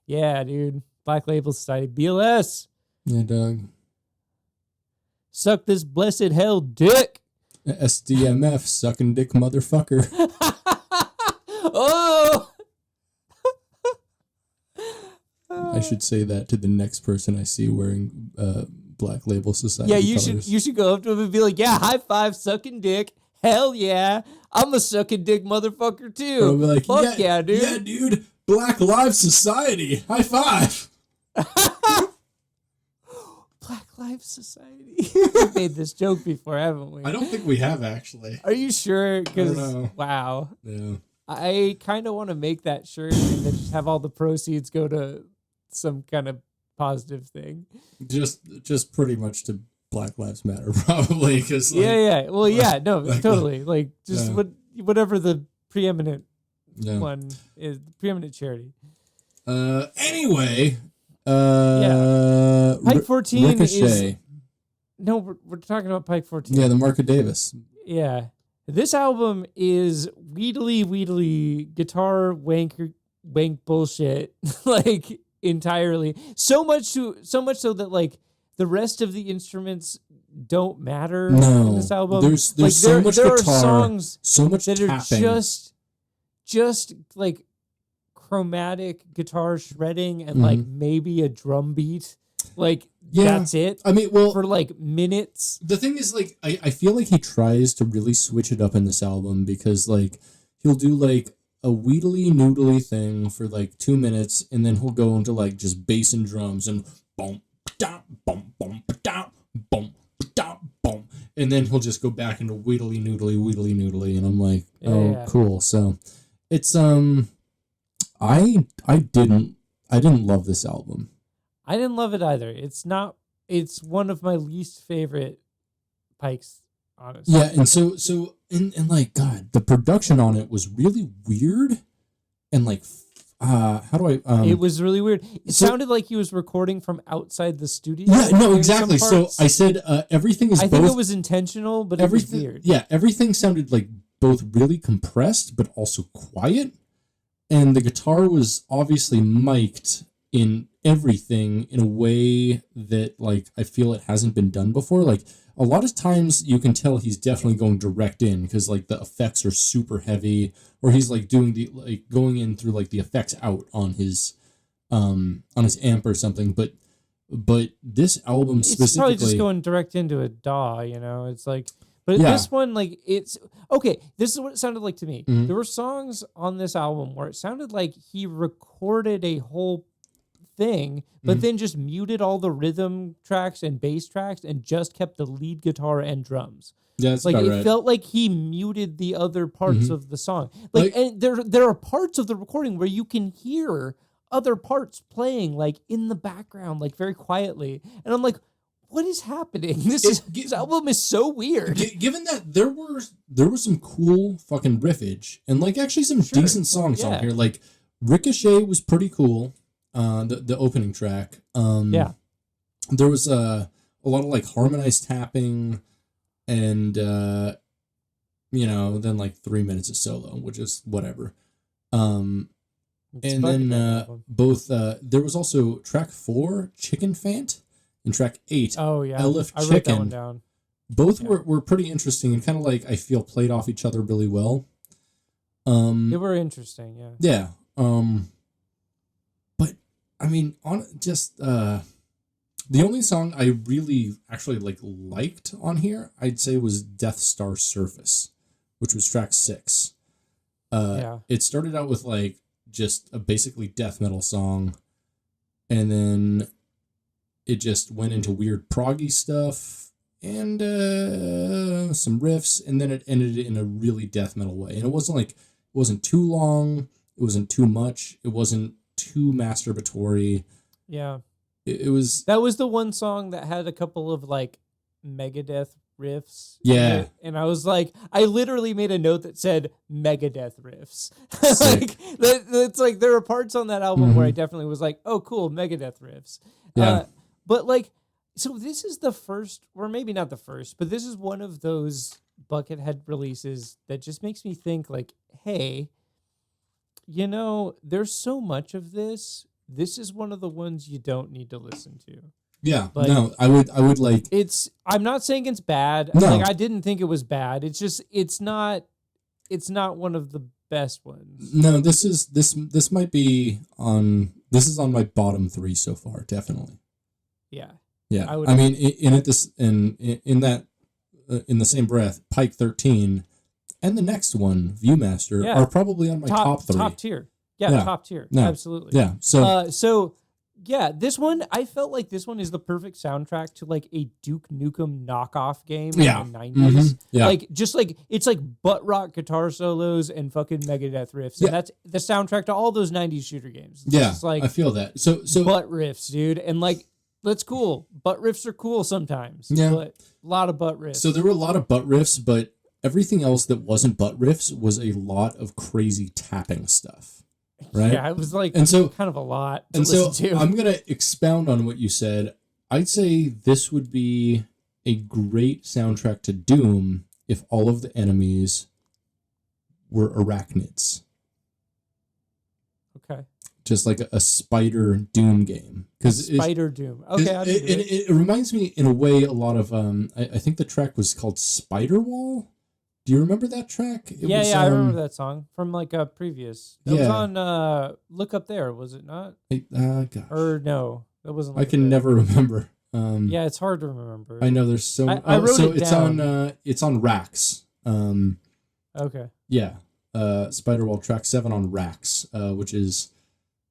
Yeah, dude. Black Label Society. BLS. Yeah, dog. Suck this blessed hell dick. SDMF, sucking dick motherfucker. Oh! I should say that to the next person I see wearing Black Label Society colors. You should go up to him and be like, yeah, high five, sucking dick. Hell yeah. I'm a sucking dick motherfucker too. I'll be like, fuck yeah, dude. Yeah, dude. Black Lives Society. High five. Black Lives Society. We've made this joke before, haven't we? I don't think we have, actually. Are you sure? Because, know. wow. Yeah. I kind of want to make that shirt and then just have all the proceeds go to some kind of positive thing. Just pretty much to Black Lives Matter, probably. Cause totally. Like, just whatever the preeminent one is, the preeminent charity. Anyway. Pike 14 Ricochet. is... No, we're talking about Pike 14. Yeah, the Market Davis. Yeah. This album is wheedly guitar wank bullshit, like, entirely. So much so that, like, the rest of the instruments don't matter in this album. There's like, so much there guitar, are songs so much that tapping. are just like chromatic guitar shredding and like maybe a drum beat. Like that's it. I mean, well, for like minutes. The thing is, like, I feel like he tries to really switch it up in this album because like he'll do like a wheedly noodly thing for like 2 minutes, and then he'll go into like just bass and drums and boom, da, boom, boom, da, boom, da, boom, and then he'll just go back into wheedly noodly, and I'm like, cool. So it's I didn't love this album. I didn't love it either. It's one of my least favorite Pikes, honestly. Yeah, and so and like, God, the production on it was really weird, and like, how do I? It was really weird. It sounded like he was recording from outside the studio. Yeah, no, exactly. So I said everything is. I think it was intentional, but it was weird. Yeah, everything sounded like both really compressed, but also quiet, and the guitar was obviously mic'd in everything in a way that like I feel it hasn't been done before. Like a lot of times you can tell he's definitely going direct in because like the effects are super heavy, or he's like doing the like going in through like the effects out on his amp or something. But this album specifically, it's probably just going direct into a DAW. You know, it's like. But this one, like, it's okay. This is what it sounded like to me. There were songs on this album where it sounded like he recorded a whole thing, but then just muted all the rhythm tracks and bass tracks and just kept the lead guitar and drums. Yeah, that's like about it right. felt like he muted the other parts of the song. Like, and there are parts of the recording where you can hear other parts playing like in the background, like very quietly, and I'm like, what is happening? This album is so weird. Given that there was some cool fucking riffage and like actually some decent songs on here. Like Ricochet was pretty cool. The opening track. There was a lot of like harmonized tapping, and then like 3 minutes of solo, which is whatever. And then both there was also track 4, Chicken Fant, and track 8, Elif I Chicken. wrote that one down. Both were pretty interesting and kind of like I feel played off each other really well. They were interesting, yeah. Yeah. But I mean, on just the only song I really actually liked on here, I'd say, was Death Star Surface, which was track 6. It started out with like just a basically death metal song, and then it just went into weird proggy stuff and some riffs, and then it ended in a really death metal way. And it wasn't too long, it wasn't too much, it wasn't too masturbatory. Yeah. It was... That was the one song that had a couple of like Megadeth riffs. Yeah. And I was like, I literally made a note that said Megadeth riffs. Sick. It's like there are parts on that album where I definitely was like, oh, cool, Megadeth riffs. Yeah. But like, so this is the first, or maybe not the first, but this is one of those Buckethead releases that just makes me think like, hey, there's so much of this. This is one of the ones you don't need to listen to. Yeah, like, no, I would like... I'm not saying it's bad. No. Like, I didn't think it was bad. It's just, it's not one of the best ones. No, this might be on... This is on my bottom 3 so far, definitely. Yeah. Yeah. I mean, in the same breath, Pike 13 and the next one, Viewmaster, are probably on my top 3. Top tier. Yeah, top tier. No. Absolutely. Yeah. So this one, I felt like this one is the perfect soundtrack to like a Duke Nukem knockoff game in the 90s. Yeah. Like, just like, it's like butt rock guitar solos and fucking Megadeth riffs. And that's the soundtrack to all those 90s shooter games. It's just like, I feel that. So butt riffs, dude. And like, that's cool. Butt riffs are cool sometimes. Yeah. But a lot of butt riffs. So there were a lot of butt riffs, but everything else that wasn't butt riffs was a lot of crazy tapping stuff. Right? Yeah, it was like and so, kind of a lot to and listen so to. I'm going to expound on what you said. I'd say this would be a great soundtrack to Doom if all of the enemies were arachnids. Okay. Just like a spider Doom game. Spider Doom. Okay, it reminds me in a way a lot of... I think the track was called Spider Wall. Do you remember that track? I remember that song from like a previous. That was on Look Up There, was it not? Gosh. Or no, that wasn't. I can never remember. Yeah, it's hard to remember. I know there's so. I wrote it down. It's on Racks. Okay. Yeah. Spiderwall track 7 on Racks, which is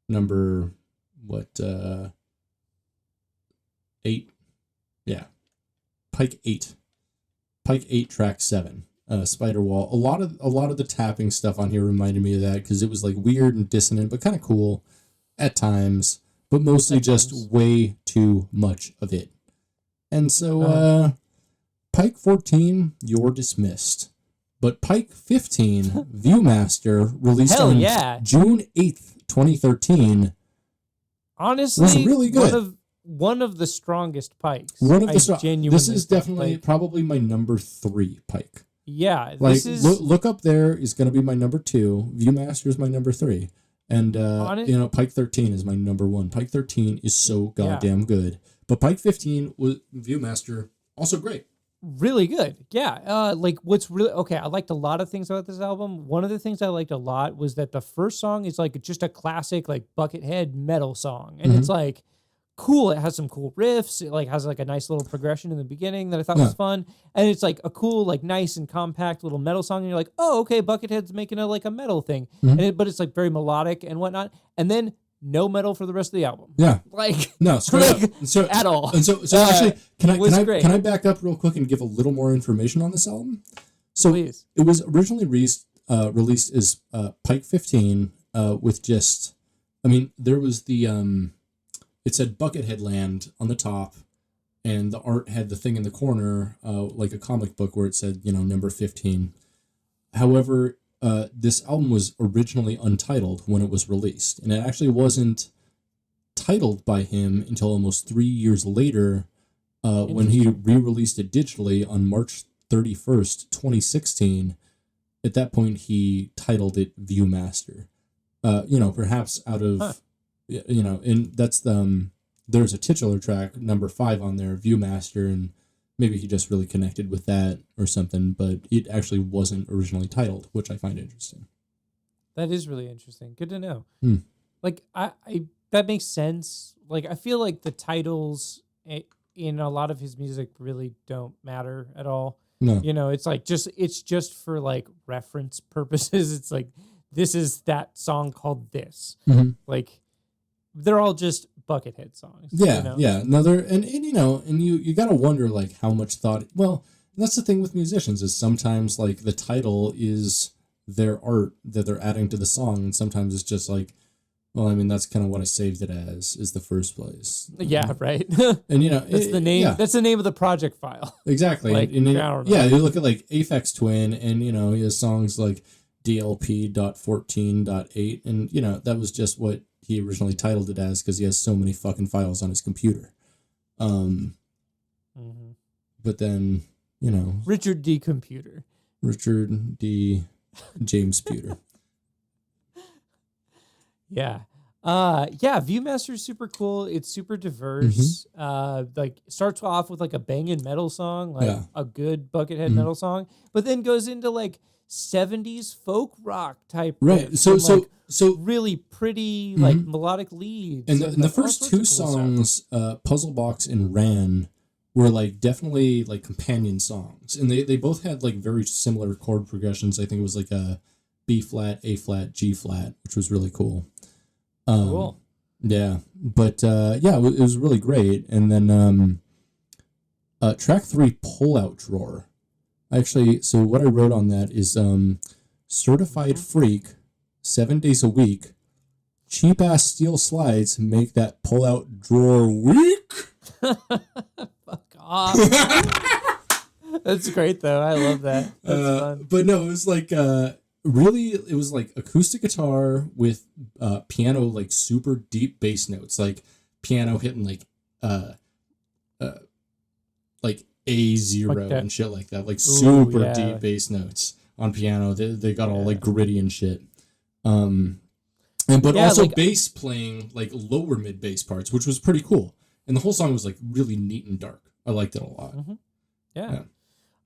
number 8. Yeah. Pike 8. Pike 8 track 7. Spiderwall. A lot of the tapping stuff on here reminded me of that because it was like weird and dissonant, but kind of cool at times, but mostly just way too much of it. And so Pike 14, you're dismissed. But Pike 15, Viewmaster, released on June 8th, 2013. Honestly, was really good. One of the strongest Pikes. This is definitely probably my number 3 Pike. Yeah. Like, Look Up There is going to be my number 2. Viewmaster is my number 3. And, Pike 13 is my number 1. Pike 13 is so goddamn good. But Pike 15 was Viewmaster, also great. Really good. Yeah. What's really okay, I liked a lot of things about this album. One of the things I liked a lot was that the first song is like just a classic like Buckethead metal song. And it's like cool. It has some cool riffs. It like has like a nice little progression in the beginning that I thought was fun. And it's like a cool, like nice and compact little metal song. And you're like, oh, okay, Buckethead's making a metal thing. But it's like very melodic and whatnot. And then no metal for the rest of the album. Yeah. No, straight up. So, at all. And so actually, can I back up real quick and give a little more information on this album? So Please. It was originally released as Pike 15 with just, there was the, it said Buckethead Land on the top, and the art had the thing in the corner, like a comic book where it said, number 15. However, this album was originally untitled when it was released, and it actually wasn't titled by him until almost 3 years later when he re-released it digitally on March 31st, 2016. At that point, he titled it Viewmaster. Perhaps out of, and that's there's a titular track, number 5 on there, Viewmaster, and maybe he just really connected with that or something, but it actually wasn't originally titled, which I find interesting. That is really interesting. Good to know. Like, I that makes sense. Like, I feel like the titles in a lot of his music really don't matter at all. No. It's like it's just for like reference purposes. It's like, this is that song called this. Like, they're all just Buckethead songs. Yeah, yeah. No, and you gotta wonder like how much thought. Well, that's the thing with musicians is sometimes like the title is their art that they're adding to the song, and sometimes it's just like, well, that's kind of what I saved it as is the first place. Yeah, right. And that's the name. Yeah. That's the name of the project file. Exactly. Like, you look at like Aphex Twin, and he has songs like DLP.14.8, and that was just what he originally titled it as because he has so many fucking files on his computer. But then, Richard D. Computer. Richard D. James Puter. Yeah. Viewmaster is super cool. It's super diverse. Starts off with like a banging metal song, like a good Buckethead metal song, but then goes into like 70s folk rock type. Right. So really pretty like melodic leads. And the first 2 songs, Puzzle Box and Ran, were like definitely like companion songs, and they both had like very similar chord progressions. I think it was like a B flat, A flat, G flat, which was really cool. Cool. Yeah, but it was really great. And then track 3, Pull Out Drawer. Actually, so what I wrote on that is certified freak, 7 days a week, cheap ass steel slides make that pull out drawer weak. Fuck off. That's great though. I love that. That's fun. But no, it was like it was like acoustic guitar with piano, like super deep bass notes, like piano hitting like A0 and shit like that, like super deep bass notes on piano. They got all like gritty and shit. But also like, bass playing like lower mid bass parts, which was pretty cool. And the whole song was like really neat and dark. I liked it a lot. Yeah.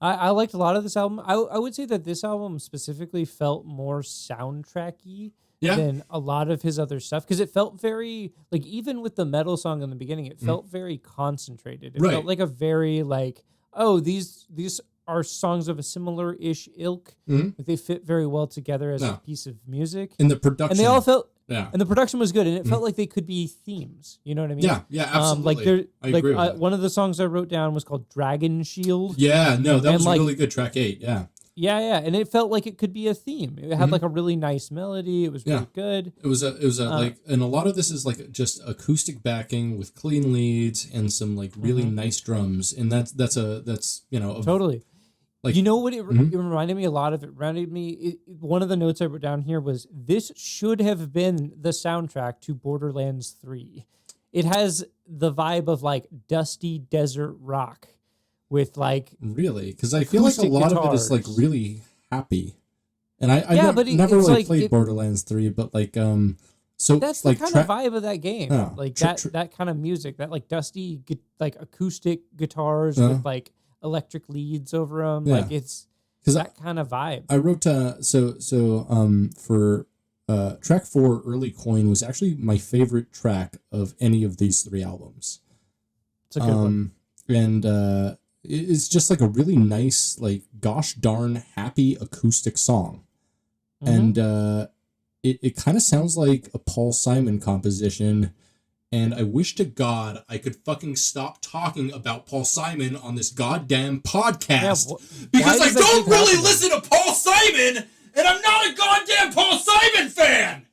I liked a lot of this album. I would say that this album specifically felt more soundtracky than a lot of his other stuff, because it felt very, like, even with the metal song in the beginning, it felt very concentrated. It felt like a very, like, oh, these are songs of a similar-ish ilk. Like, they fit very well together as a piece of music. And the production. And they all felt... Yeah. And the production was good, and it felt like they could be themes. You know what I mean? Yeah, absolutely. I agree with that. One of the songs I wrote down was called Dragon Shield. Yeah, no, that was really good. Track 8, yeah. Yeah, and it felt like it could be a theme. It had like a really nice melody. It was really good. It was like, and a lot of this is like just acoustic backing with clean leads and some like really nice drums, and that's totally. Like, you know what it reminded me a lot of? It reminded me, one of the notes I wrote down here was, this should have been the soundtrack to Borderlands 3. It has the vibe of like dusty desert rock with like... Really? Because I feel like a lot of it is like really happy. And I never really like, played Borderlands 3, but like... So that's like the kind of vibe of that game. Oh, like that kind of music, that like dusty, like acoustic guitars with like electric leads over them. Like it's that kind of vibe. I wrote for track 4, Early Coin was actually my favorite track of any of these 3 albums. It's a good one. And it's just like a really nice, like, gosh darn happy acoustic song. And it kind of sounds like a Paul Simon composition. And I wish to God I could fucking stop talking about Paul Simon on this goddamn podcast. Because I don't really listen to Paul Simon, and I'm not a goddamn Paul Simon fan!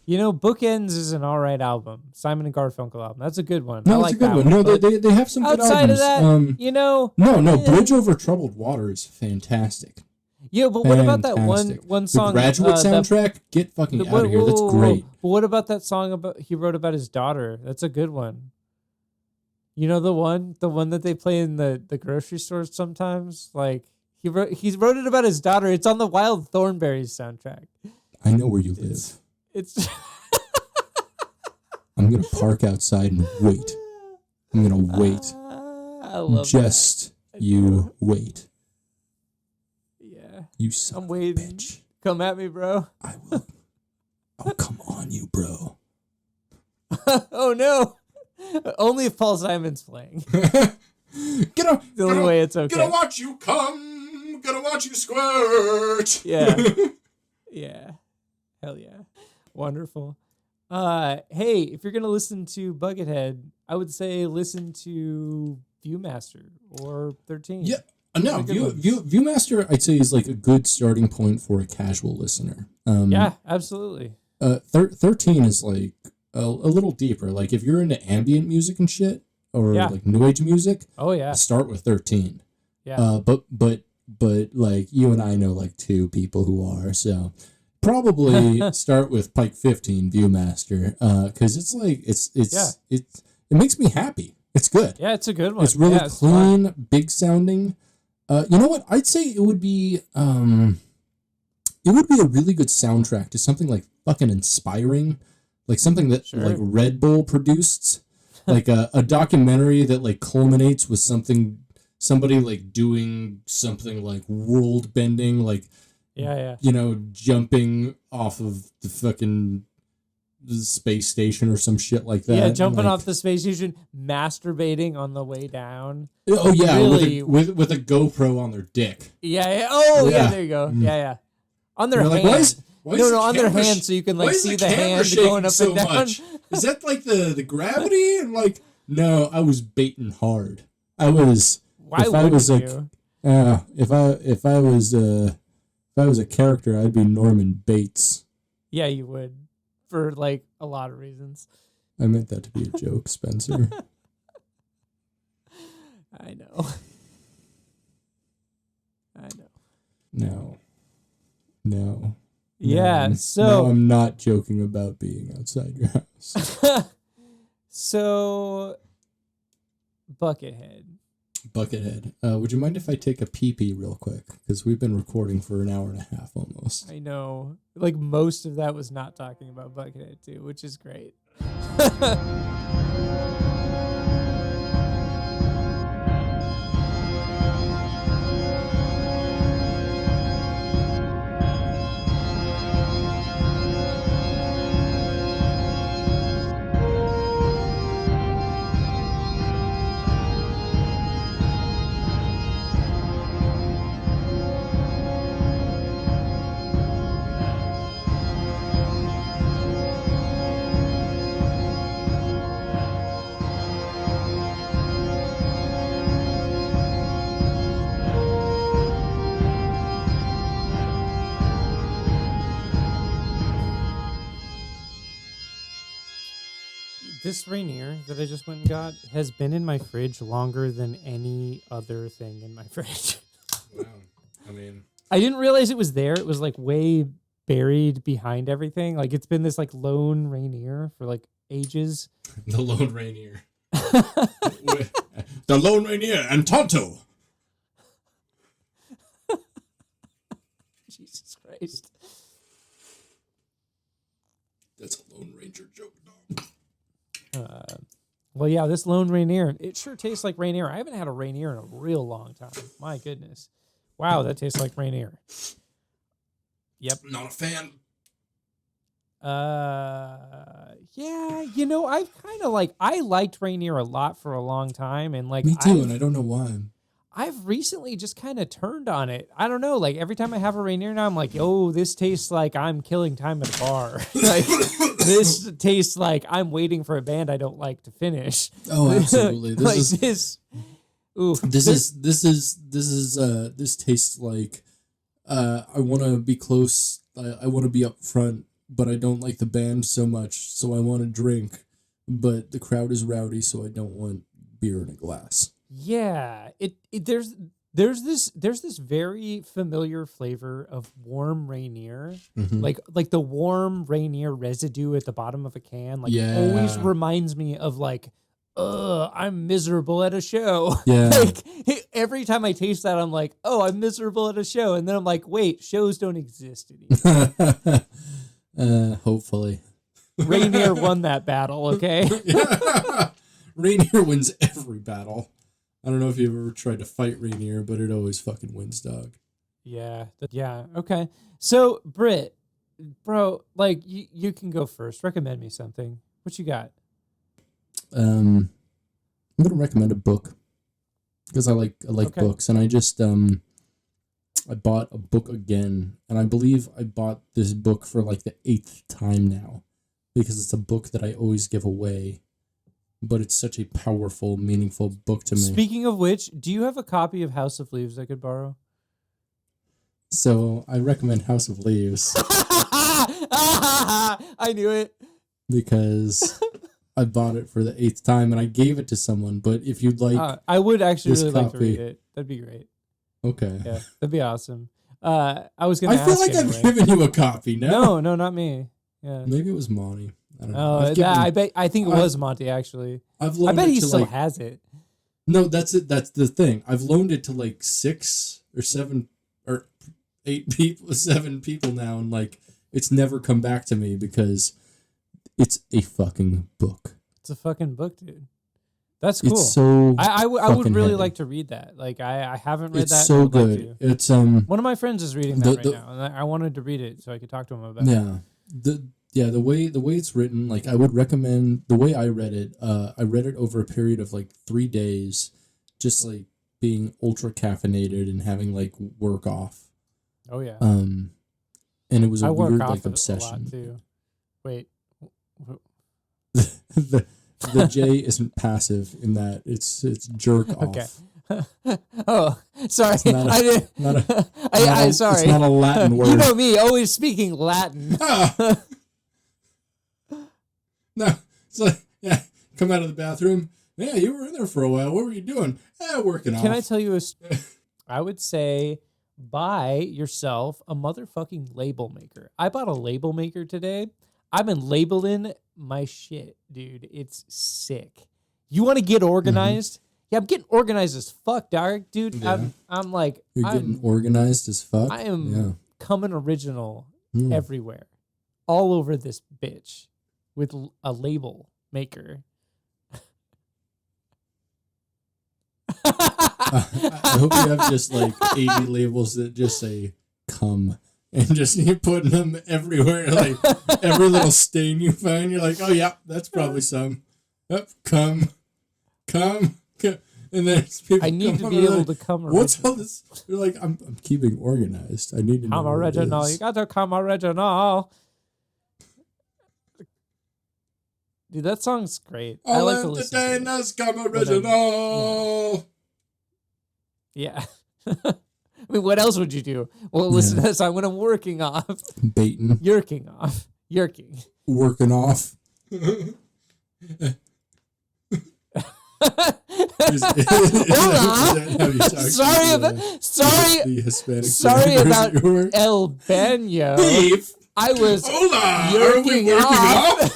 You know, Bookends is an alright album. Simon and Garfunkel album. That's a good one. No, I like it's a good one. No, they have some good albums. Outside of that, you know... No, Bridge Over Troubled Water is fantastic. Yeah, but what about that one song? The Graduate soundtrack? Get fucking out of here. That's great. But what about that song he wrote about his daughter? That's a good one. You know the one that they play in the grocery stores sometimes? Like he wrote it about his daughter. It's on the Wild Thornberrys soundtrack. I know where you live. It's I'm gonna park outside and wait. I'm gonna wait. I love just that. You wait. You son I'm waiting. Of a bitch. Come at me, bro. I will. I'll come on you, bro. Oh no! Only if Paul Simon's playing. The only way it's okay. Gonna watch you come. Gonna watch you squirt. Yeah. Yeah. Hell yeah. Wonderful. Hey, if you're gonna listen to Buckethead, I would say listen to Viewmaster or 13. Yeah. No, Viewmaster, I'd say, is like a good starting point for a casual listener. Yeah, absolutely. 13 is like a little deeper. Like if you're into ambient music and shit, or like new age music, start with 13. Yeah. But like you and I know like 2 people who are, so probably start with Pike 15 Viewmaster, because it's like it makes me happy. It's good. Yeah, it's a good one. It's really clean, big sounding. You know what? I'd say it would be a really good soundtrack to something like fucking Inspiring, like something that like Red Bull produced, like a documentary that like culminates with somebody like doing something like world bending, like you know, jumping off of the fucking space station or some shit like that. Yeah, jumping off the space station, masturbating on the way down. Oh yeah, really, with a GoPro on their dick. Yeah. Oh yeah, there you go. Yeah. On their hand. Like, on their hand, so you can like see the hand going up and down. Much? Is that like the gravity? And like, no, I was baiting hard. I was. Why would you? If I was a character, I'd be Norman Bates. Yeah, you would. For like a lot of reasons. I meant that to be a joke, Spencer. I know. No. Yeah, no, I'm not joking about being outside your house. So, Buckethead. Would you mind if I take a pee-pee real quick? Because we've been recording for an hour and a half almost. I know. Like, most of that was not talking about Buckethead, too, which is great. This Ranier that I just went and got has been in my fridge longer than any other thing in my fridge. Wow. I mean, I didn't realize it was there. It was like way buried behind everything. Like it's been this like lone Ranier for like ages. the Lone Rainier. The Lone Rainier and Tonto. Jesus Christ. That's a Lone Ranger joke, dog. Well, yeah, this Lone Rainier, it sure tastes like Rainier. I haven't had a Rainier in a real long time. My goodness. Wow, that tastes like Rainier. Yep. Not a fan. Yeah, you know, I've kind of like, I liked Rainier a lot for a long time. And like, Me too, and I don't know why. I've recently just kind of turned on it. I don't know. Like every time I have a Rainier now, I'm like, oh, this tastes like I'm killing time at a bar. Like this tastes like I'm waiting for a band I don't like to finish. Oh, absolutely. This like is this. Ooh, this tastes like I want to be close. I want to be up front, but I don't like the band so much, so I want to drink, but the crowd is rowdy, so I don't want beer in a glass. Yeah, there's this very familiar flavor of warm Rainier, like the warm Rainier residue at the bottom of a can. Like always reminds me of like, I'm miserable at a show. Yeah. Like every time I taste that, I'm like, oh, I'm miserable at a show, and then I'm like, wait, shows don't exist anymore. Hopefully, Rainier won that battle. Okay. Rainier wins every battle. I don't know if you've ever tried to fight Rainier, but it always fucking wins, dog. Yeah. Yeah. Okay. So, Britt, bro, like you can go first. Recommend me something. What you got? I'm gonna recommend a book because I like books, and I just I bought a book again, and I believe I bought this book for like the 8th time now because it's a book that I always give away. But it's such a powerful, meaningful book to me. Speaking of which, do you have a copy of House of Leaves I could borrow? So I recommend House of Leaves. I knew it. Because I bought it for the 8th time and I gave it to someone. But if you'd like, I would actually this really like to copy. read it. That'd be great. Okay. Yeah, that'd be awesome. I was gonna. I feel ask like anyway. I've given you a copy. No, No, not me. Yeah. maybe it was Monty. I don't know. Oh, I think it was Monty actually. I've I loaned bet it he to still like, has it. No, that's it. That's the thing. I've loaned it to like 6 or 7 or 8 people, 7 people now, and like it's never come back to me because it's a fucking book. It's a fucking book, dude. That's cool. It's so I would fucking really heavy. like to read that. Like I haven't read It's that. so and I would like good. to. It's One of my friends is reading that the- right now, and I wanted to read it so I could talk to him about it. yeah. The way it's written, like I would recommend the way I read it. I read it over a period of like 3 days, just like being ultra caffeinated and having like work off. Oh yeah. And it was a I work weird off like it a lot obsession. too. Wait. the J isn't passive in that it's jerk off. Okay. Oh, sorry. not a- I didn't. not a- I sorry. It's not a Latin word. You know me, always speaking Latin. Ah! No, it's like, yeah, come out of the bathroom. Yeah, you were in there for a while. What were you doing? Working off. Can I tell you I would say buy yourself a motherfucking label maker. I bought a label maker today. I've been labeling my shit, dude. It's sick. You want to get organized? Yeah, I'm getting organized as fuck, dog, dude. Yeah. I'm like, You're getting organized as fuck. I am Yeah. coming original Mm. everywhere, all over this bitch with a label maker. I hope you have just like 80 labels that just say "come" and just you're putting them everywhere. Like every little stain you find, you're like, "Oh yeah, that's probably some." Yep, come. And then people I need to come be over, able like, to come What's original. all this? You're like, I'm keeping organized. I need to know. Come what it original. is. You got to come original. Dude, that song's great. I All like to listen to it. entertainers come original. Yeah. I mean, what else would you do? Well, listen to that song when I'm working off. Baiting. Yerking off. Yerking. Working off. Hold on. Sorry the Hispanic about viewer. El Bano. Dave, I was hold on. Are we yerking working off.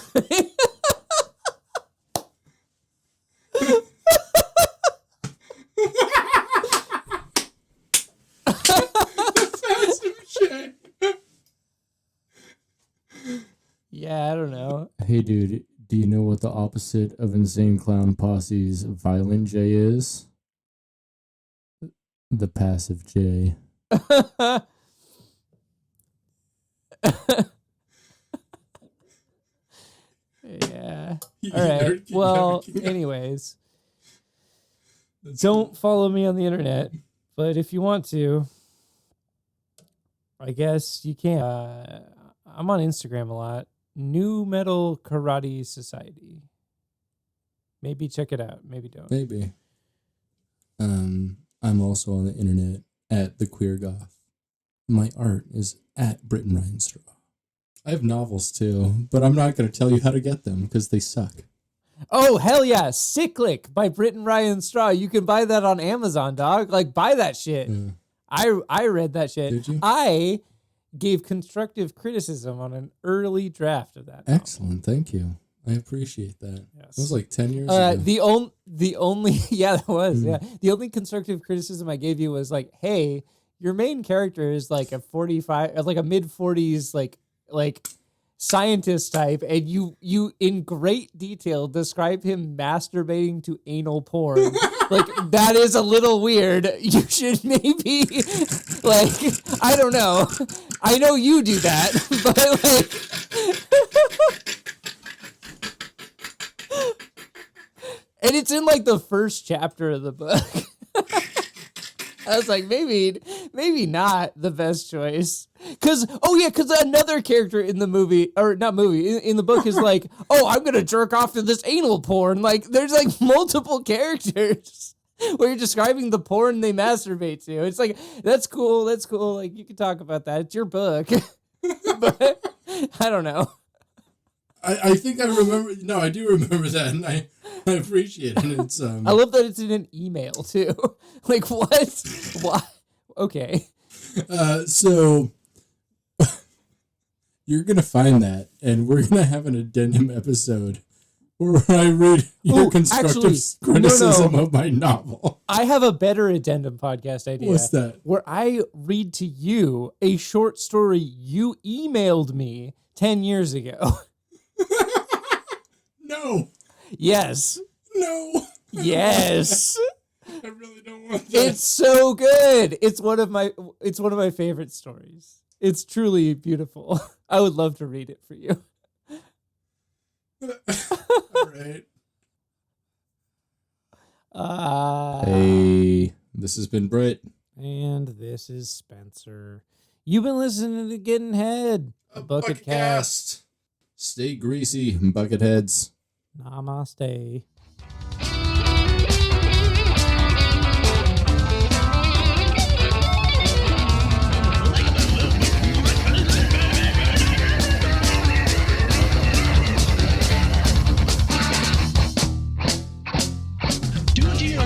Yeah, I don't know. Hey, dude, do you know what the opposite of Insane Clown Posse's Violent J is? The passive J. Yeah. All right. Well, anyways, don't follow me on the internet, but if you want to, I guess you can. I'm on Instagram a lot. New Metal Karate Society. Maybe check it out. Maybe don't. Maybe. I'm also on the internet at The Queer Goth. My art is at Britton Ryan Straw. I have novels too, but I'm not going to tell you how to get them because they suck. Oh, hell yeah. Cyclic by Britton Ryan Straw. You can buy that on Amazon, dog. Like, buy that shit. Yeah. I read that shit. Did you? I gave constructive criticism on an early draft of that. Excellent. Thank you. I appreciate that. Yes. It was like 10 years ago. The only yeah, that was yeah. The only constructive criticism I gave you was like, hey, your main character is like a 45, like a mid-40s, like scientist type, and you in great detail describe him masturbating to anal porn. Like, that is a little weird. You should maybe, like, I don't know. I know you do that, but like, and it's in like the first chapter of the book. I was like, maybe not the best choice. Cause another character in the movie, or not movie, in the book is like, oh, I'm gonna jerk off to this anal porn. Like, there's like multiple characters where you're describing the porn they masturbate to. It's like, that's cool. Like, you can talk about that. It's your book. But I don't know. I think I remember. No, I do remember that, and I appreciate it. It's I love that it's in an email too. Like, what? Why? Okay. So you're gonna find that, and we're gonna have an addendum episode where I read your constructive criticism of my novel. I have a better addendum podcast idea. What's that? Where I read to you a short story you emailed me 10 years ago. No. Yes. No. Yes. I really don't want that. It's so good. It's one of my favorite stories. It's truly beautiful. I would love to read it for you. All right. Hey, this has been Britt. And this is Spencer. You've been listening to Gettin Head, a Bucketcast. Stay greasy, Bucketheads. Namaste. Do you